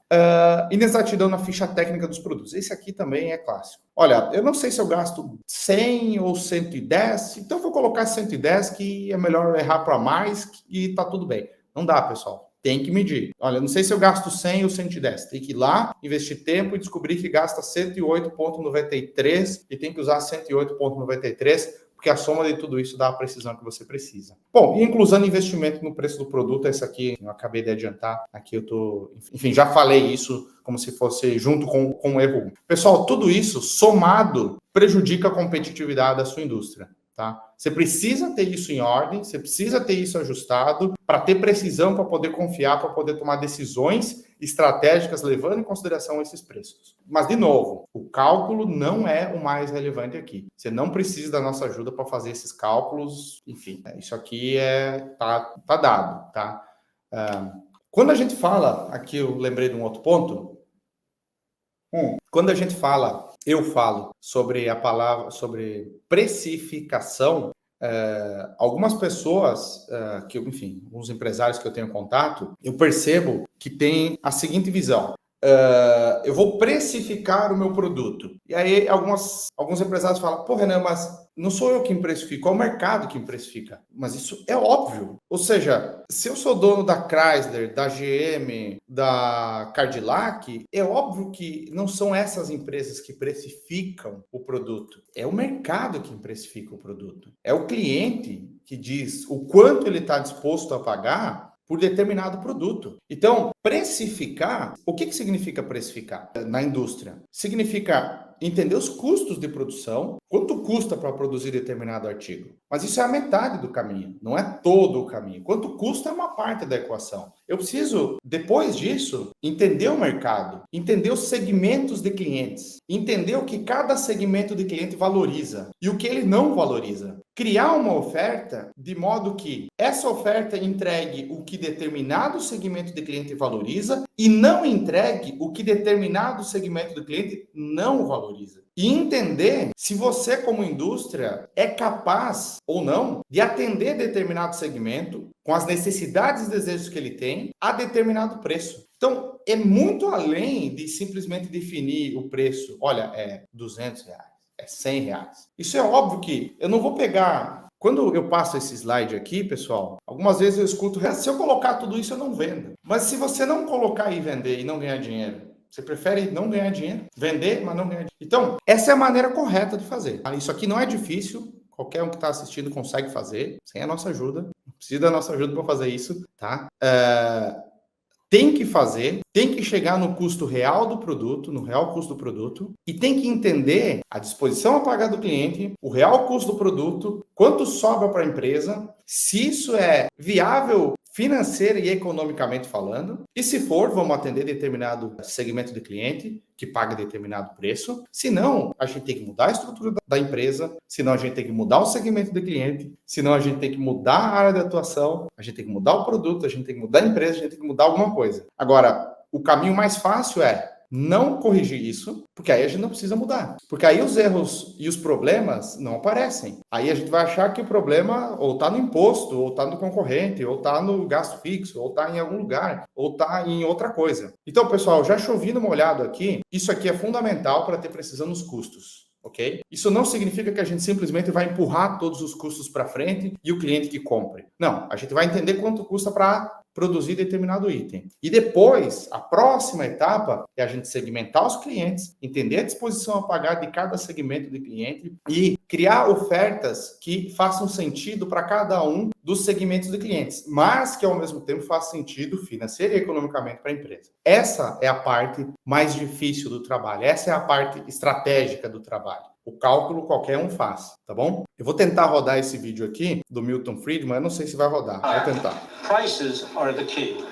Inexatidão na ficha técnica dos produtos. Esse aqui também é clássico. Olha, eu não sei se eu gasto 100 ou 110, então eu vou colocar 110, que é melhor errar para mais e tá tudo bem. Não dá, pessoal. Tem que medir. Olha, não sei se eu gasto 100 ou 110. Tem que ir lá, investir tempo e descobrir que gasta 108,93 e tem que usar 108,93, porque a soma de tudo isso dá a precisão que você precisa. Bom, e inclusão de investimento no preço do produto, esse aqui eu acabei de adiantar. Aqui eu tô, enfim, já falei isso como se fosse junto com o erro 1. Pessoal, tudo isso somado prejudica a competitividade da sua indústria. Tá? Você precisa ter isso em ordem, você precisa ter isso ajustado para ter precisão, para poder confiar, para poder tomar decisões estratégicas levando em consideração esses preços. Mas, de novo, o cálculo não é o mais relevante aqui. Você não precisa da nossa ajuda para fazer esses cálculos. Enfim, isso aqui tá dado. Tá? Quando a gente fala, aqui eu lembrei de um outro ponto. Quando a gente fala, eu falo sobre a palavra, sobre precificação, algumas pessoas, enfim, alguns empresários que eu tenho contato, eu percebo que tem a seguinte visão. Eu vou precificar o meu produto. E aí alguns empresários falam, pô, Renan, mas não sou eu quem precifico, é o mercado quem precifica. Mas isso é óbvio. Ou seja, se eu sou dono da Chrysler, da GM, da Cadillac, é óbvio que não são essas empresas que precificam o produto. É o mercado quem precifica o produto. É o cliente que diz o quanto ele está disposto a pagar por determinado produto. Então, precificar, o que significa precificar na indústria? Significa entender os custos de produção, quanto custa para produzir determinado artigo. Mas isso é a metade do caminho, não é todo o caminho. Quanto custa é uma parte da equação. Eu preciso, depois disso, entender o mercado, entender os segmentos de clientes, entender o que cada segmento de cliente valoriza e o que ele não valoriza. Criar uma oferta de modo que essa oferta entregue o que determinado segmento de cliente valoriza e não entregue o que determinado segmento do cliente não valoriza. E entender se você, como indústria, é capaz ou não de atender determinado segmento com as necessidades e desejos que ele tem a determinado preço. Então, é muito além de simplesmente definir o preço. Olha, é R$200, é R$100. Isso é óbvio que eu não vou pegar... Quando eu passo esse slide aqui, pessoal, algumas vezes eu escuto, se eu colocar tudo isso, eu não vendo. Mas se você não colocar e vender e não ganhar dinheiro, você prefere não ganhar dinheiro? Vender, mas não ganhar dinheiro? Então, essa é a maneira correta de fazer. Isso aqui não é difícil. Qualquer um que está assistindo consegue fazer, sem a nossa ajuda. Não precisa da nossa ajuda para fazer isso, tá? tem que fazer, tem que chegar no custo real do produto, no real custo do produto, e tem que entender a disposição a pagar do cliente, o real custo do produto, quanto sobra para a empresa, se isso é viável financeira e economicamente falando, e se for, vamos atender determinado segmento de cliente que paga determinado preço, se não, a gente tem que mudar a estrutura da empresa, senão a gente tem que mudar o segmento de cliente, senão a gente tem que mudar a área de atuação, a gente tem que mudar o produto, a gente tem que mudar a empresa, a gente tem que mudar alguma coisa. Agora, o caminho mais fácil é não corrigir isso, porque aí a gente não precisa mudar. Porque aí os erros e os problemas não aparecem. Aí a gente vai achar que o problema ou está no imposto, ou está no concorrente, ou está no gasto fixo, ou está em algum lugar, ou está em outra coisa. Então, pessoal, já chovendo molhado aqui, isso aqui é fundamental para ter precisão nos custos. Ok? Isso não significa que a gente simplesmente vai empurrar todos os custos para frente e o cliente que compre. Não, a gente vai entender quanto custa para produzir determinado item. E depois, a próxima etapa é a gente segmentar os clientes, entender a disposição a pagar de cada segmento de cliente e criar ofertas que façam sentido para cada um dos segmentos de clientes, mas que ao mesmo tempo faça sentido financeiro e economicamente para a empresa. Essa é a parte mais difícil do trabalho, essa é a parte estratégica do trabalho. O cálculo qualquer um faz, tá bom? Eu vou tentar rodar esse vídeo aqui do Milton Friedman, eu não sei se vai rodar, vou tentar. Prices are the key.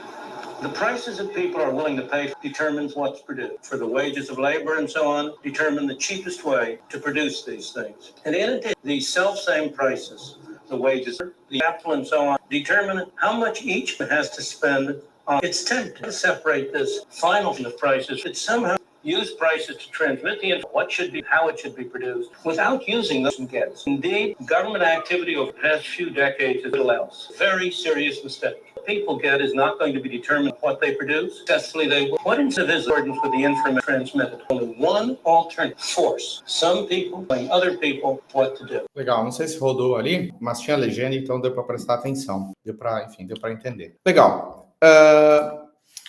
The prices that people are willing to pay determines what's produced. For the wages of labor and so on, determine the cheapest way to produce these things. And in addition, these self-same prices, the wages, the capital and so on, determine how much each has to spend on. It's tempting to separate this final from the prices. It's somehow use prices to transmit the info, what should be, how it should be produced, without using those gets. Indeed, government activity over the past few decades is little else. Very serious mistake. What people get is not going to be determined what they produce. Successfully, they will. What incentive is accordance with the information transmitted? Only one alternative: force some people telling other people what to do. Legal, não sei se rodou ali, mas tinha legenda, então deu para prestar atenção. Deu para entender. Legal.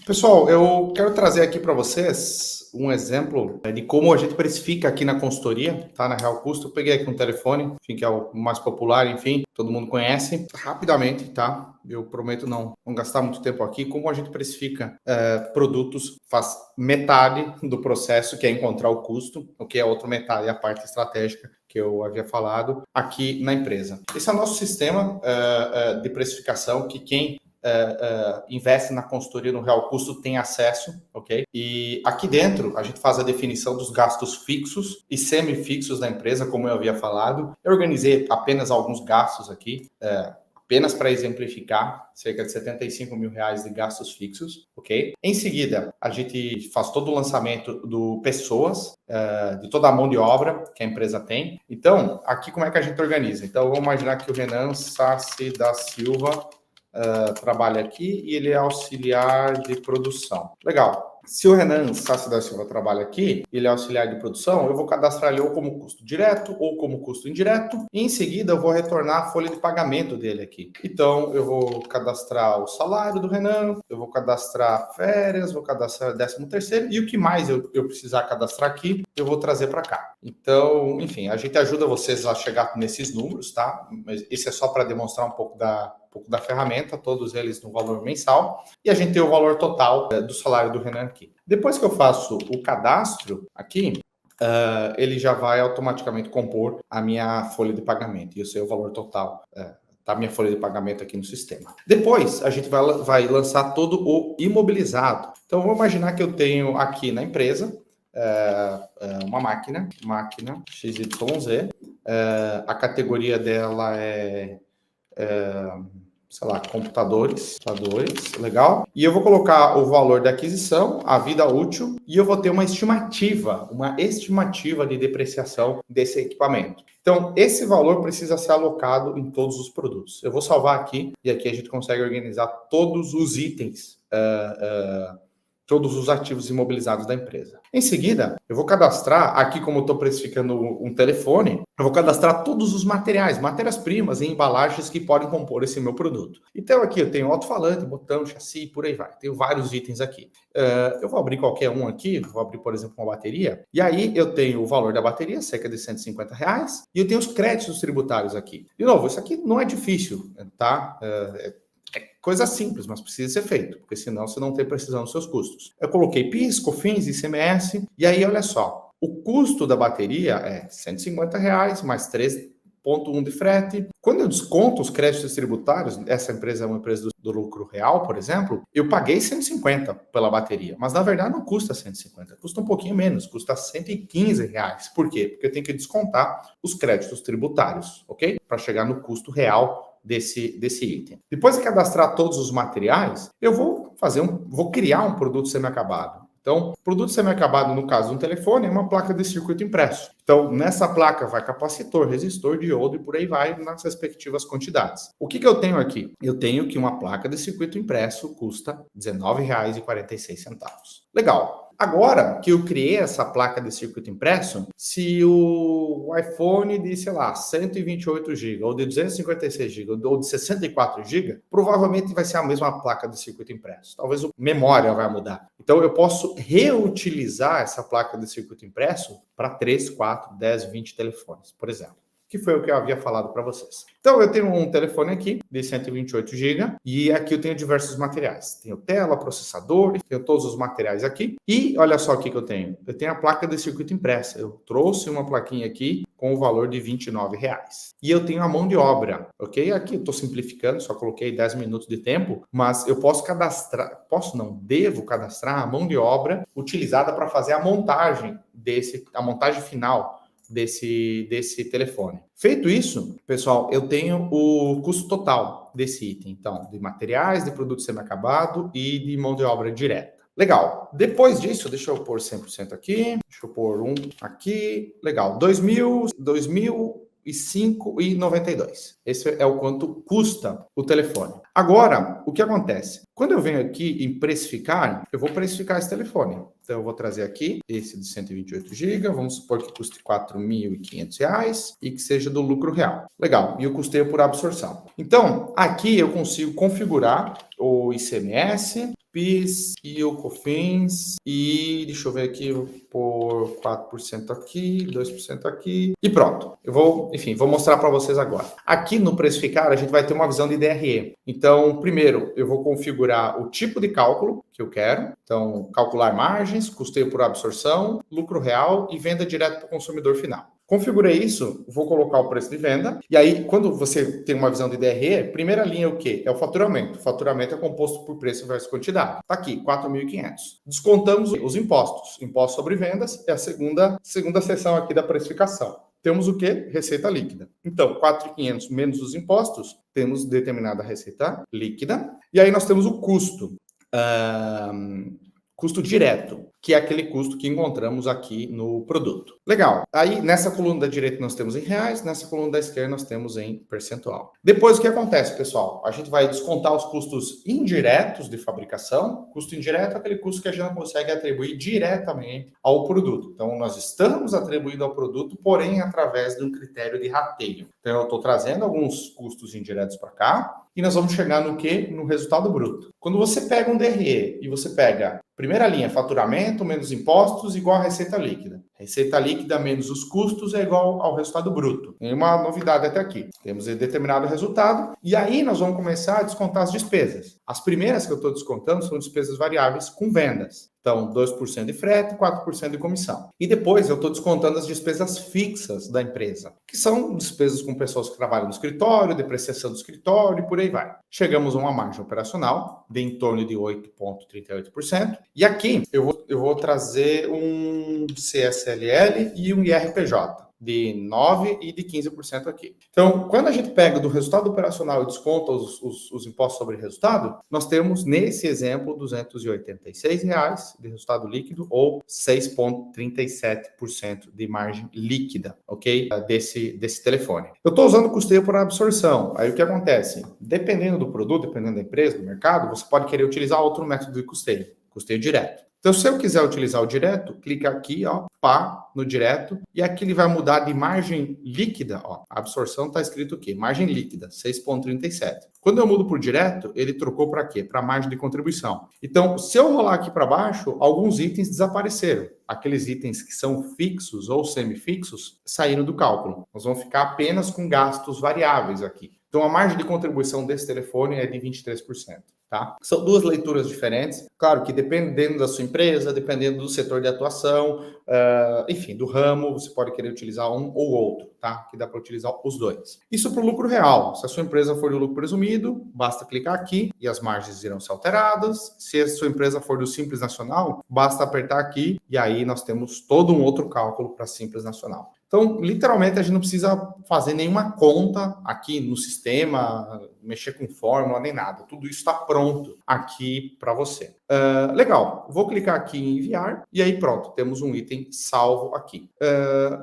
Pessoal, eu quero trazer aqui para vocês um exemplo de como a gente precifica aqui na consultoria, tá? Na Real Custo, eu peguei aqui um telefone, enfim, que é o mais popular, enfim, todo mundo conhece, rapidamente, tá? Eu prometo não gastar muito tempo aqui. Como a gente precifica produtos, faz metade do processo, que é encontrar o custo, o que é a outra metade, é a parte estratégica que eu havia falado aqui na empresa. Esse é o nosso sistema de precificação que quem investe na consultoria no Real Custo tem acesso, ok? E aqui dentro a gente faz a definição dos gastos fixos e semifixos da empresa, como eu havia falado. Eu organizei apenas alguns gastos aqui, apenas para exemplificar, cerca de R$75 mil de gastos fixos, ok? Em seguida, a gente faz todo o lançamento do pessoas, de toda a mão de obra que a empresa tem. Então, aqui como é que a gente organiza? Então, vamos imaginar que o Renan Sassi da Silva trabalha aqui e ele é auxiliar de produção. Legal. Se o Renan Sassi da Silva trabalha aqui, ele é auxiliar de produção, eu vou cadastrar ele ou como custo direto ou como custo indireto, e em seguida eu vou retornar a folha de pagamento dele aqui. Então, eu vou cadastrar o salário do Renan, eu vou cadastrar férias, vou cadastrar 13º, e o que mais eu precisar cadastrar aqui, eu vou trazer para cá. Então, enfim, a gente ajuda vocês a chegar nesses números, tá? Mas isso é só para demonstrar um pouco da ferramenta, todos eles no valor mensal, e a gente tem o valor total do salário do Renan aqui. Depois que eu faço o cadastro aqui, ele já vai automaticamente compor a minha folha de pagamento, e eu sei o valor total da minha folha de pagamento aqui no sistema. Depois, a gente vai lançar todo o imobilizado. Então, vamos imaginar que eu tenho aqui na empresa uma máquina XYZ, a categoria dela sei lá, computadores, legal. E eu vou colocar o valor da aquisição, a vida útil, e eu vou ter uma estimativa de depreciação desse equipamento. Então, esse valor precisa ser alocado em todos os produtos. Eu vou salvar aqui, e aqui a gente consegue organizar todos os itens, todos os ativos imobilizados da empresa. Em seguida, eu vou cadastrar, aqui como eu estou precificando um telefone, eu vou cadastrar todos os matérias-primas e embalagens que podem compor esse meu produto. Então aqui eu tenho alto-falante, botão, chassi, por aí vai. Tenho vários itens aqui. Eu vou abrir qualquer um aqui, vou abrir, por exemplo, uma bateria, e aí eu tenho o valor da bateria, cerca de R$150, e eu tenho os créditos tributários aqui. De novo, isso aqui não é difícil, tá? Coisa simples, mas precisa ser feito, porque senão você não tem precisão dos seus custos. Eu coloquei PIS, COFINS, ICMS, e aí olha só, o custo da bateria é R$150 mais 3,1 de frete. Quando eu desconto os créditos tributários, essa empresa é uma empresa do lucro real, por exemplo, eu paguei 150 pela bateria, mas na verdade não custa 150, custa um pouquinho menos, custa R$115. Por quê? Porque eu tenho que descontar os créditos tributários, ok? Para chegar no custo real desse item. Depois de cadastrar todos os materiais, eu vou criar um produto semi-acabado. Então, produto semi-acabado, no caso de um telefone, é uma placa de circuito impresso. Então, nessa placa vai capacitor, resistor, diodo e por aí vai nas respectivas quantidades. O que eu tenho aqui? Eu tenho que uma placa de circuito impresso custa R$19,46. Legal. Agora que eu criei essa placa de circuito impresso, se o iPhone de, sei lá, 128 GB, ou de 256 GB, ou de 64 GB, provavelmente vai ser a mesma placa de circuito impresso. Talvez a memória vai mudar. Então, eu posso reutilizar essa placa de circuito impresso para 3, 4, 10, 20 telefones, por exemplo. Que foi o que eu havia falado para vocês. Então, eu tenho um telefone aqui de 128 GB e aqui eu tenho diversos materiais. Tenho tela, processador, tenho todos os materiais aqui. E olha só o que eu tenho. Eu tenho a placa de circuito impressa. Eu trouxe uma plaquinha aqui com o valor de R$29. E eu tenho a mão de obra, ok? Aqui eu estou simplificando, só coloquei 10 minutos de tempo, mas eu posso cadastrar, devo cadastrar a mão de obra utilizada para fazer a montagem final desse telefone. Feito isso, pessoal, eu tenho o custo total desse item. Então, de materiais, de produto semi-acabado e de mão de obra direta. Legal. Depois disso, deixa eu pôr 100% aqui. Deixa eu pôr um aqui. Legal. 2.005,92. Esse é o quanto custa o telefone. Agora, o que acontece? Quando eu venho aqui em precificar, eu vou precificar esse telefone. Então, eu vou trazer aqui esse de 128 GB, vamos supor que custe R$4.500 e que seja do lucro real. Legal, e eu custeio por absorção. Então, aqui eu consigo configurar o ICMS, PIS e o COFINS e deixa eu ver aqui, vou pôr 4% aqui, 2% aqui e pronto. Eu vou mostrar para vocês agora. Aqui no precificar a gente vai ter uma visão de DRE. Então, primeiro eu vou configurar o tipo de cálculo que eu quero. Então, calcular margens, custeio por absorção, lucro real e venda direto para o consumidor final. Configurei isso, vou colocar o preço de venda. E aí, quando você tem uma visão de DRE, primeira linha é o quê? É o faturamento. O faturamento é composto por preço versus quantidade. Está aqui, 4.500. Descontamos os impostos. Imposto sobre vendas é a segunda seção aqui da precificação. Temos o quê? Receita líquida. Então, 4.500 menos os impostos, temos determinada receita líquida. E aí nós temos o custo. Custo direto, que é aquele custo que encontramos aqui no produto. Legal. Aí, nessa coluna da direita nós temos em reais, nessa coluna da esquerda nós temos em percentual. Depois, o que acontece, pessoal? A gente vai descontar os custos indiretos de fabricação. Custo indireto é aquele custo que a gente não consegue atribuir diretamente ao produto. Então, nós estamos atribuindo ao produto, porém, através de um critério de rateio. Então, eu estou trazendo alguns custos indiretos para cá, e nós vamos chegar no quê? No resultado bruto. Quando você pega um DRE e você pega primeira linha, faturamento menos impostos igual a receita líquida. Receita líquida menos os custos é igual ao resultado bruto. Tem uma novidade até aqui. Temos determinado resultado e aí nós vamos começar a descontar as despesas. As primeiras que eu estou descontando são despesas variáveis com vendas. Então, 2% de frete, 4% de comissão. E depois eu estou descontando as despesas fixas da empresa, que são despesas com pessoas que trabalham no escritório, depreciação do escritório e por aí vai. Chegamos a uma margem operacional de em torno de 8,38%. E aqui eu vou trazer um CSLL e um IRPJ. De 9% e de 15% aqui. Então, quando a gente pega do resultado operacional e desconta os impostos sobre resultado, nós temos, nesse exemplo, R$286 de resultado líquido ou 6,37% de margem líquida, ok? Desse telefone. Eu estou usando custeio por absorção. Aí o que acontece? Dependendo do produto, dependendo da empresa, do mercado, você pode querer utilizar outro método de custeio direto. Então, se eu quiser utilizar o direto, clica aqui, ó, pá, no direto, e aqui ele vai mudar de margem líquida, ó, a absorção está escrito aqui, margem líquida, 6,37. Quando eu mudo por direto, ele trocou para quê? Para margem de contribuição. Então, se eu rolar aqui para baixo, alguns itens desapareceram. Aqueles itens que são fixos ou semifixos saíram do cálculo. Nós vamos ficar apenas com gastos variáveis aqui. Então, a margem de contribuição desse telefone é de 23%. Tá? São duas leituras diferentes. Claro que dependendo da sua empresa, dependendo do setor de atuação, enfim, do ramo, você pode querer utilizar um ou outro, tá? Que dá para utilizar os dois. Isso para o lucro real. Se a sua empresa for do lucro presumido, basta clicar aqui e as margens irão ser alteradas. Se a sua empresa for do Simples Nacional, basta apertar aqui e aí nós temos todo um outro cálculo para Simples Nacional. Então, literalmente, a gente não precisa fazer nenhuma conta aqui no sistema, mexer com fórmula, nem nada. Tudo isso está pronto aqui para você. Legal, vou clicar aqui em enviar e aí pronto, temos um item salvo aqui.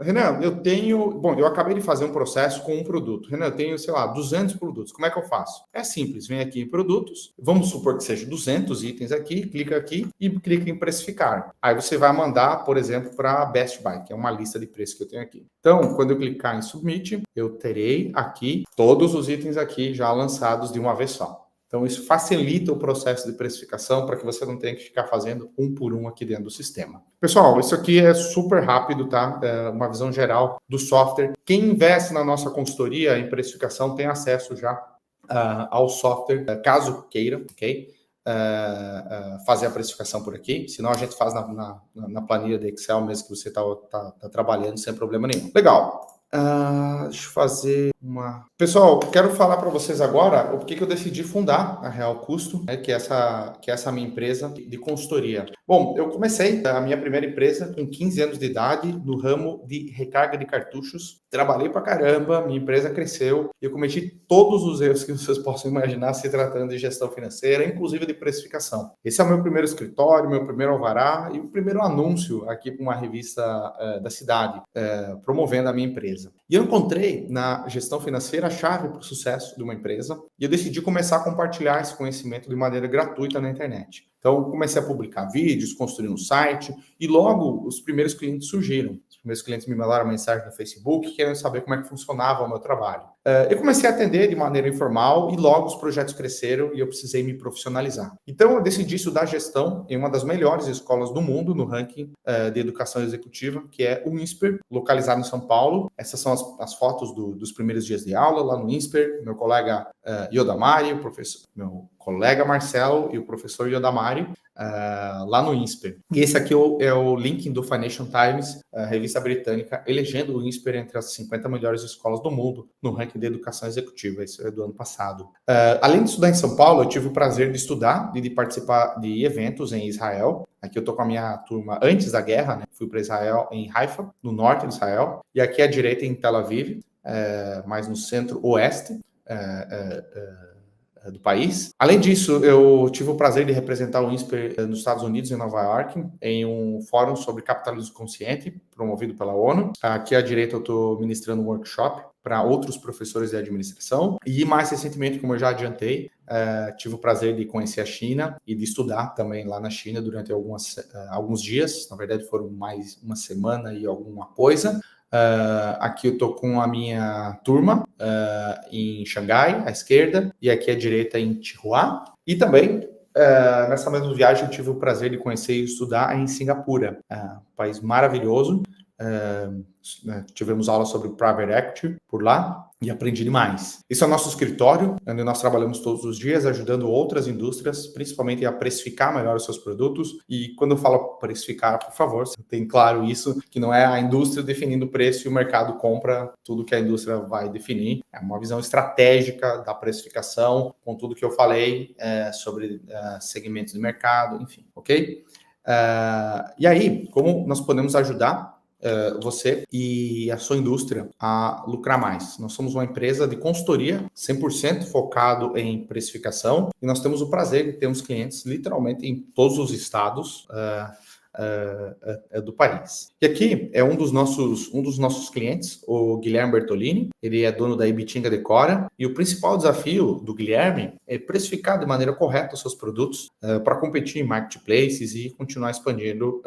Renan, eu acabei de fazer um processo com um produto. Renan, eu tenho, sei lá, 200 produtos. Como é que eu faço? É simples, vem aqui em produtos, vamos supor que seja 200 itens aqui, clica aqui e clica em precificar. Aí você vai mandar, por exemplo, para Best Buy, que é uma lista de preços que eu tenho aqui. Então, quando eu clicar em Submit, eu terei aqui todos os itens aqui já lançados de uma vez só. Então, isso facilita o processo de precificação para que você não tenha que ficar fazendo um por um aqui dentro do sistema. Pessoal, isso aqui é super rápido, tá? É uma visão geral do software. Quem investe na nossa consultoria em precificação tem acesso já ao software, caso queira, ok? Fazer a precificação por aqui, senão a gente faz na planilha de Excel mesmo que você está trabalhando sem problema nenhum. Legal. Deixa eu fazer uma... Pessoal, quero falar para vocês agora o porquê que eu decidi fundar a Real Custo, né, que é essa minha empresa de consultoria. Bom, eu comecei a minha primeira empresa com 15 anos de idade no ramo de recarga de cartuchos. Trabalhei pra caramba, minha empresa cresceu e eu cometi todos os erros que vocês possam imaginar se tratando de gestão financeira, inclusive de precificação. Esse é o meu primeiro escritório, meu primeiro alvará e o primeiro anúncio aqui para uma revista da cidade, promovendo a minha empresa. E eu encontrei na gestão financeira a chave para o sucesso de uma empresa e eu decidi começar a compartilhar esse conhecimento de maneira gratuita na internet. Então, comecei a publicar vídeos, construir um site e logo os primeiros clientes surgiram. Os primeiros clientes me mandaram mensagem no Facebook querendo saber como é que funcionava o meu trabalho. Eu comecei a atender de maneira informal e logo os projetos cresceram e eu precisei me profissionalizar. Então, eu decidi estudar gestão em uma das melhores escolas do mundo no ranking de educação executiva, que é o INSPER, localizado em São Paulo. Essas são as fotos dos primeiros dias de aula lá no INSPER. Meu colega Yodamari, meu colega Marcelo e o professor Yodamari, lá no INSPER. E esse aqui é o link do Financial Times, a revista britânica, elegendo o INSPER entre as 50 melhores escolas do mundo no ranking de educação executiva. Isso é do ano passado. Além de estudar em São Paulo, eu tive o prazer de estudar e de participar de eventos em Israel. Aqui eu tô com a minha turma antes da guerra, né? Fui para Israel, em Haifa, no norte de Israel. E aqui à direita em Tel Aviv, mais no centro-oeste do país. Além disso, eu tive o prazer de representar o INSPER nos Estados Unidos, em Nova York, em um fórum sobre capitalismo consciente, promovido pela ONU. Aqui à direita eu estou ministrando um workshop para outros professores de administração. E mais recentemente, como eu já adiantei, tive o prazer de conhecer a China e de estudar também lá na China durante alguns dias. Na verdade, foram mais uma semana e alguma coisa. Aqui eu estou com a minha turma em Xangai, à esquerda, e aqui à direita em Chihuahua. E também, nessa mesma viagem, eu tive o prazer de conhecer e estudar em Singapura, um país maravilhoso. Tivemos aula sobre Private Equity por lá e aprendi demais. Esse é o nosso escritório, onde nós trabalhamos todos os dias, ajudando outras indústrias, principalmente a precificar melhor os seus produtos. E quando eu falo precificar, por favor, tenha claro isso, que não é a indústria definindo o preço e o mercado compra tudo que a indústria vai definir. É uma visão estratégica da precificação, com tudo que eu falei sobre segmentos de mercado, enfim, ok? E aí, como nós podemos ajudar você e a sua indústria a lucrar mais? Nós somos uma empresa de consultoria 100% focado em precificação e nós temos o prazer de termos clientes literalmente em todos os estados do país. E aqui é um dos nossos clientes, o Guilherme Bertolini. Ele é dono da Ibitinga Decora e o principal desafio do Guilherme é precificar de maneira correta os seus produtos para competir em marketplaces e continuar expandindo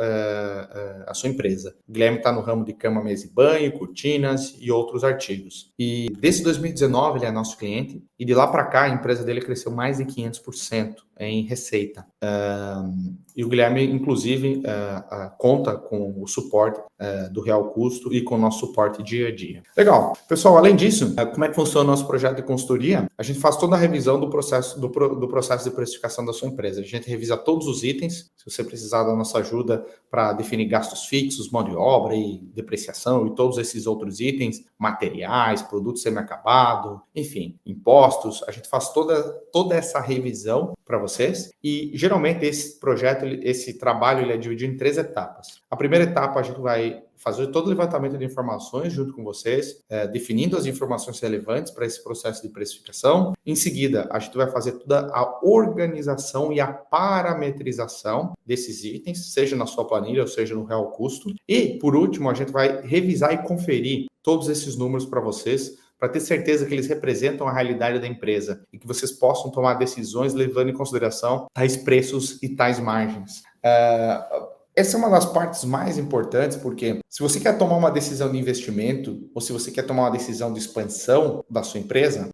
a sua empresa. O Guilherme está no ramo de cama, mesa e banho, cortinas e outros artigos. E desde 2019 ele é nosso cliente e de lá para cá a empresa dele cresceu mais de 500% em receita. E o Guilherme, inclusive, conta com o suporte do real custo e com o nosso suporte dia a dia. Legal. Pessoal, além disso, como é que funciona o nosso projeto de consultoria? A gente faz toda a revisão do processo de precificação da sua empresa. A gente revisa todos os itens. Se você precisar da nossa ajuda para definir gastos fixos, mão de obra e depreciação e todos esses outros itens, materiais, produtos semi-acabado, enfim, impostos, a gente faz toda essa revisão para vocês. E geralmente esse projeto, esse trabalho, ele é dividido em 3 etapas. A primeira etapa a gente vai fazer todo o levantamento de informações junto com vocês, definindo as informações relevantes para esse processo de precificação. Em seguida, a gente vai fazer toda a organização e a parametrização desses itens, seja na sua planilha ou seja no real custo. E, por último, a gente vai revisar e conferir todos esses números para vocês, para ter certeza que eles representam a realidade da empresa e que vocês possam tomar decisões levando em consideração tais preços e tais margens. Essa é uma das partes mais importantes, porque se você quer tomar uma decisão de investimento ou se você quer tomar uma decisão de expansão da sua empresa,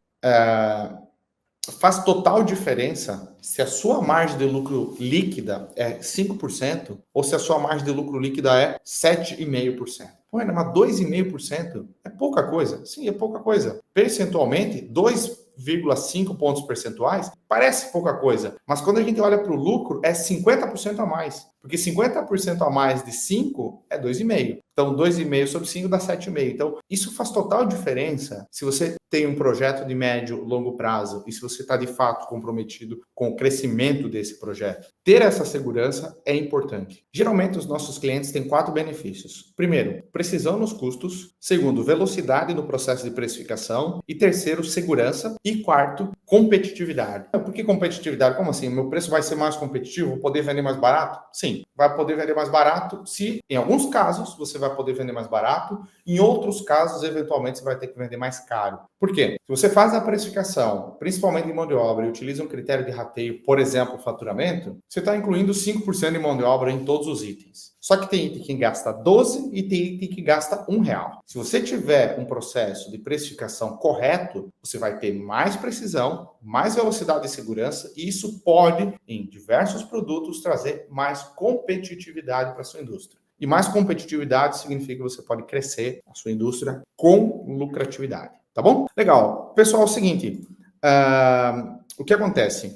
faz total diferença se a sua margem de lucro líquida é 5% ou se a sua margem de lucro líquida é 7,5%. Pô, mas 2,5% é pouca coisa? Sim, é pouca coisa. Percentualmente, 2,5 pontos percentuais parece pouca coisa, mas quando a gente olha para o lucro, é 50% a mais. Porque 50% a mais de 5 é 2,5. Então, 2,5 sobre 5 dá 7,5. Então, isso faz total diferença se você tem um projeto de médio, longo prazo e se você está, de fato, comprometido com o crescimento desse projeto. Ter essa segurança é importante. Geralmente, os nossos clientes têm 4 benefícios. Primeiro, precisão nos custos. Segundo, velocidade no processo de precificação. E terceiro, segurança. E quarto, competitividade. Por que competitividade? Como assim? Meu preço vai ser mais competitivo? Vou poder vender mais barato? Sim, vai poder vender mais barato se, em alguns casos, você vai poder vender mais barato. Em outros casos, eventualmente, você vai ter que vender mais caro. Por quê? Se você faz a precificação, principalmente em mão de obra, e utiliza um critério de rateio, por exemplo, faturamento, você está incluindo 5% de mão de obra em todos os itens. Só que tem item que gasta 12 e tem item que gasta R$1. Se você tiver um processo de precificação correto, você vai ter mais precisão, mais velocidade e segurança, e isso pode, em diversos produtos, trazer mais competitividade para a sua indústria. E mais competitividade significa que você pode crescer a sua indústria com lucratividade. Tá bom? Legal. Pessoal, é o seguinte. O que acontece?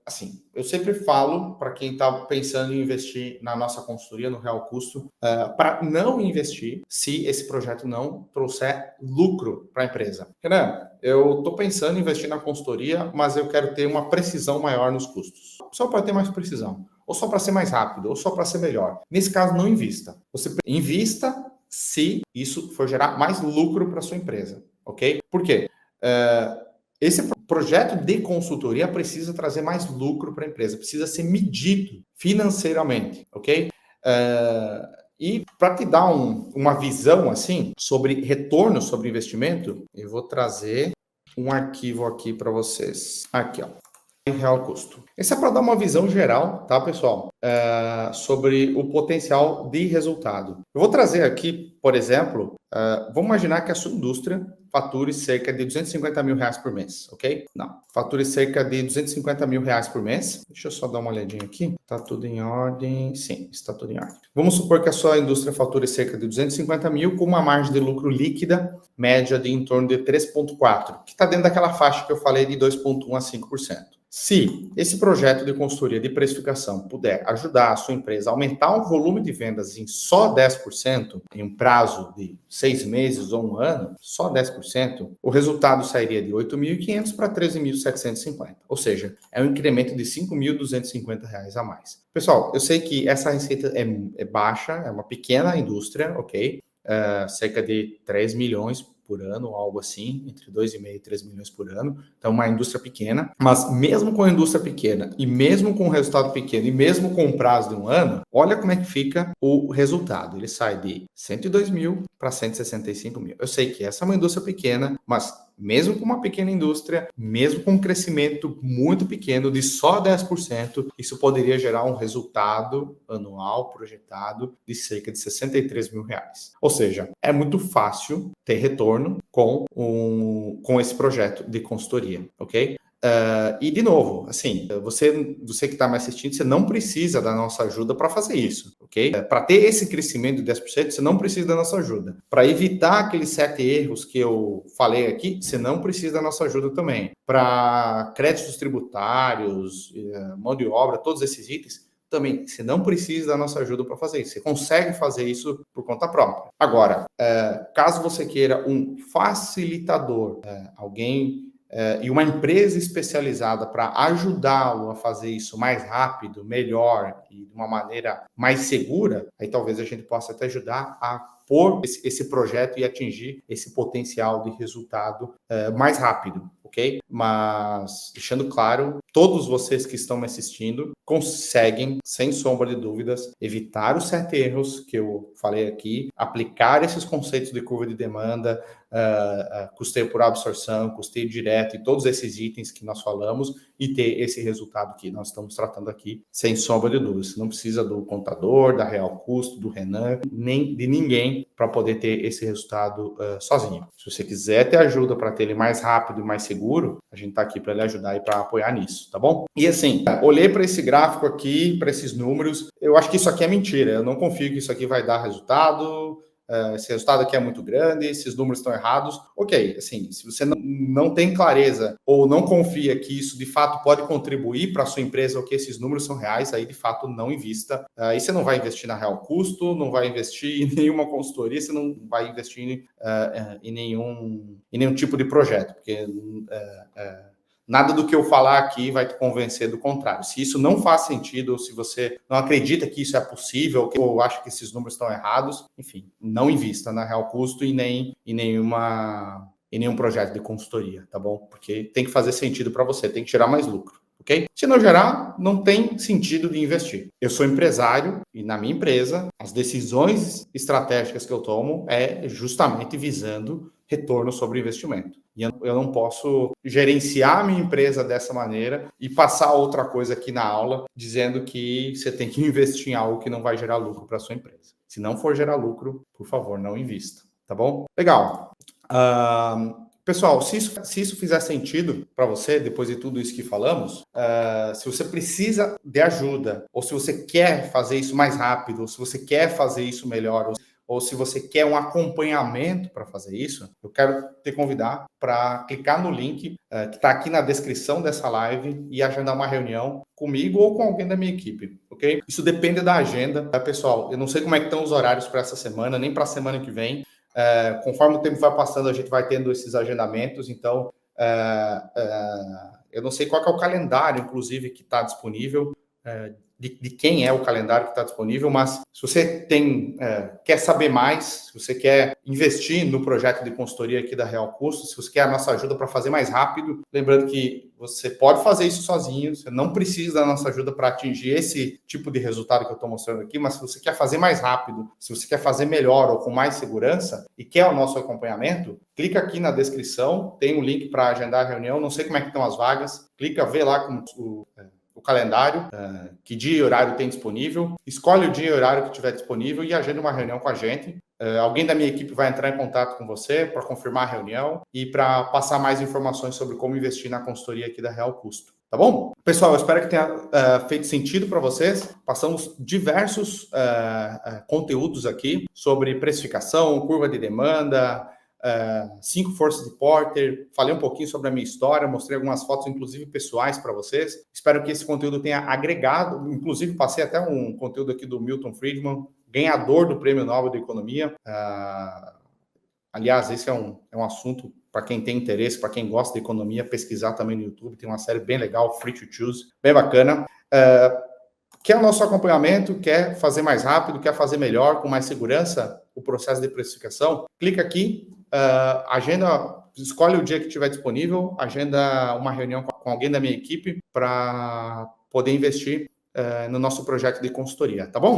Assim, eu sempre falo para quem está pensando em investir na nossa consultoria, no real custo, para não investir se esse projeto não trouxer lucro para a empresa. Renan, eu estou pensando em investir na consultoria, mas eu quero ter uma precisão maior nos custos. Só para ter mais precisão, ou só para ser mais rápido, ou só para ser melhor. Nesse caso, não invista. Você invista se isso for gerar mais lucro para sua empresa, ok? Por quê? Esse projeto de consultoria precisa trazer mais lucro para a empresa, precisa ser medido financeiramente, ok? E para te dar uma visão assim sobre retorno sobre investimento, eu vou trazer um arquivo aqui para vocês. Aqui, ó. Real custo. Esse é para dar uma visão geral, tá, pessoal? Sobre o potencial de resultado. Eu vou trazer aqui, por exemplo, vamos imaginar que a sua indústria fature cerca de R$250 mil por mês, ok? Não, fature cerca de R$250 mil por mês. Deixa eu só dar uma olhadinha aqui. Está tudo em ordem? Sim, está tudo em ordem. Vamos supor que a sua indústria fature cerca de 250 mil com uma margem de lucro líquida média de em torno de 3,4, que está dentro daquela faixa que eu falei de 2,1 a 5%. Se esse projeto de consultoria de precificação puder ajudar a sua empresa a aumentar o volume de vendas em só 10%, em um prazo de 6 meses ou 1 ano, só 10%, o resultado sairia de R$ 8.500 para R$ 13.750. Ou seja, é um incremento de R$ 5.250 a mais. Pessoal, eu sei que essa receita é baixa, é uma pequena indústria, ok? Cerca de 3 milhões por ano, algo assim, entre 2,5 e 3 milhões por ano. Então, uma indústria pequena. Mas mesmo com a indústria pequena, e mesmo com o resultado pequeno, e mesmo com o prazo de 1 ano, olha como é que fica o resultado. Ele sai de 102 mil para 165 mil. Eu sei que essa é uma indústria pequena, mas mesmo com uma pequena indústria, mesmo com um crescimento muito pequeno de só 10%, isso poderia gerar um resultado anual projetado de cerca de 63 mil reais. Ou seja, é muito fácil ter retorno com esse projeto de consultoria, ok? E, de novo, assim, você que está me assistindo, você não precisa da nossa ajuda para fazer isso, ok? Para ter esse crescimento de 10%, você não precisa da nossa ajuda. Para evitar aqueles 7 erros que eu falei aqui, você não precisa da nossa ajuda também. Para créditos tributários, mão de obra, todos esses itens, também, você não precisa da nossa ajuda para fazer isso. Você consegue fazer isso por conta própria. Agora, caso você queira um facilitador, alguém e uma empresa especializada para ajudá-lo a fazer isso mais rápido, melhor e de uma maneira mais segura, aí talvez a gente possa até ajudar a pôr esse projeto e atingir esse potencial de resultado mais rápido, ok? Mas, deixando claro, todos vocês que estão me assistindo conseguem, sem sombra de dúvidas, evitar os 7 erros que eu falei aqui, aplicar esses conceitos de curva de demanda, custeio por absorção, custeio direto e todos esses itens que nós falamos e ter esse resultado que nós estamos tratando aqui, sem sombra de dúvidas. Você não precisa do contador, da Real Custo, do Renan, nem de ninguém para poder ter esse resultado sozinho. Se você quiser ter ajuda para ter ele mais rápido e mais seguro, a gente está aqui para lhe ajudar e para apoiar nisso, tá bom? E assim, olhei para esse gráfico aqui, para esses números, eu acho que isso aqui é mentira, eu não confio que isso aqui vai dar resultado. Esse resultado aqui é muito grande, esses números estão errados. Ok, assim, se você não tem clareza ou não confia que isso de fato pode contribuir para a sua empresa ou que esses números são reais, aí de fato não invista. Aí você não vai investir na Real Custo, não vai investir em nenhuma consultoria, você não vai investir em nenhum tipo de projeto, porque nada do que eu falar aqui vai te convencer do contrário. Se isso não faz sentido, ou se você não acredita que isso é possível, ou acha que esses números estão errados, enfim, não invista na Real Custo e nem em nenhum projeto de consultoria, tá bom? Porque tem que fazer sentido para você, tem que gerar mais lucro, ok? Se não gerar, não tem sentido de investir. Eu sou empresário e na minha empresa, as decisões estratégicas que eu tomo é justamente visando retorno sobre investimento. E eu não posso gerenciar a minha empresa dessa maneira e passar outra coisa aqui na aula dizendo que você tem que investir em algo que não vai gerar lucro para a sua empresa. Se não for gerar lucro, por favor, não invista, tá bom? Legal. Pessoal, se isso fizer sentido para você, depois de tudo isso que falamos, se você precisa de ajuda, ou se você quer fazer isso mais rápido, ou se você quer fazer isso melhor, ou se você quer um acompanhamento para fazer isso, eu quero te convidar para clicar no link que está aqui na descrição dessa live e agendar uma reunião comigo ou com alguém da minha equipe, ok? Isso depende da agenda, tá, pessoal? Eu não sei como é que estão os horários para essa semana, nem para a semana que vem. Conforme o tempo vai passando, a gente vai tendo esses agendamentos, então eu não sei qual que é o calendário, inclusive, que está disponível, de quem é o calendário que está disponível, mas se você quer saber mais, se você quer investir no projeto de consultoria aqui da Real Custo, se você quer a nossa ajuda para fazer mais rápido, lembrando que você pode fazer isso sozinho, você não precisa da nossa ajuda para atingir esse tipo de resultado que eu estou mostrando aqui, mas se você quer fazer mais rápido, se você quer fazer melhor ou com mais segurança e quer o nosso acompanhamento, clica aqui na descrição, tem um link para agendar a reunião, não sei como é que estão as vagas, clica, vê lá como o calendário, que dia e horário tem disponível, escolhe o dia e horário que tiver disponível e agenda uma reunião com a gente. Alguém da minha equipe vai entrar em contato com você para confirmar a reunião e para passar mais informações sobre como investir na consultoria aqui da Real Custo. Tá bom? Pessoal, eu espero que tenha feito sentido para vocês. Passamos diversos conteúdos aqui sobre precificação, curva de demanda, 5 forças de Porter, falei um pouquinho sobre a minha história, mostrei algumas fotos, inclusive pessoais, para vocês. Espero que esse conteúdo tenha agregado, inclusive passei até um conteúdo aqui do Milton Friedman, ganhador do Prêmio Nobel de Economia. Aliás, esse é um assunto para quem tem interesse, para quem gosta de economia, pesquisar também no YouTube, tem uma série bem legal, Free to Choose, bem bacana. Quer o nosso acompanhamento, quer fazer mais rápido, quer fazer melhor, com mais segurança, o processo de precificação? Clica aqui, escolhe o dia que estiver disponível, agenda uma reunião com alguém da minha equipe para poder investir no nosso projeto de consultoria, tá bom?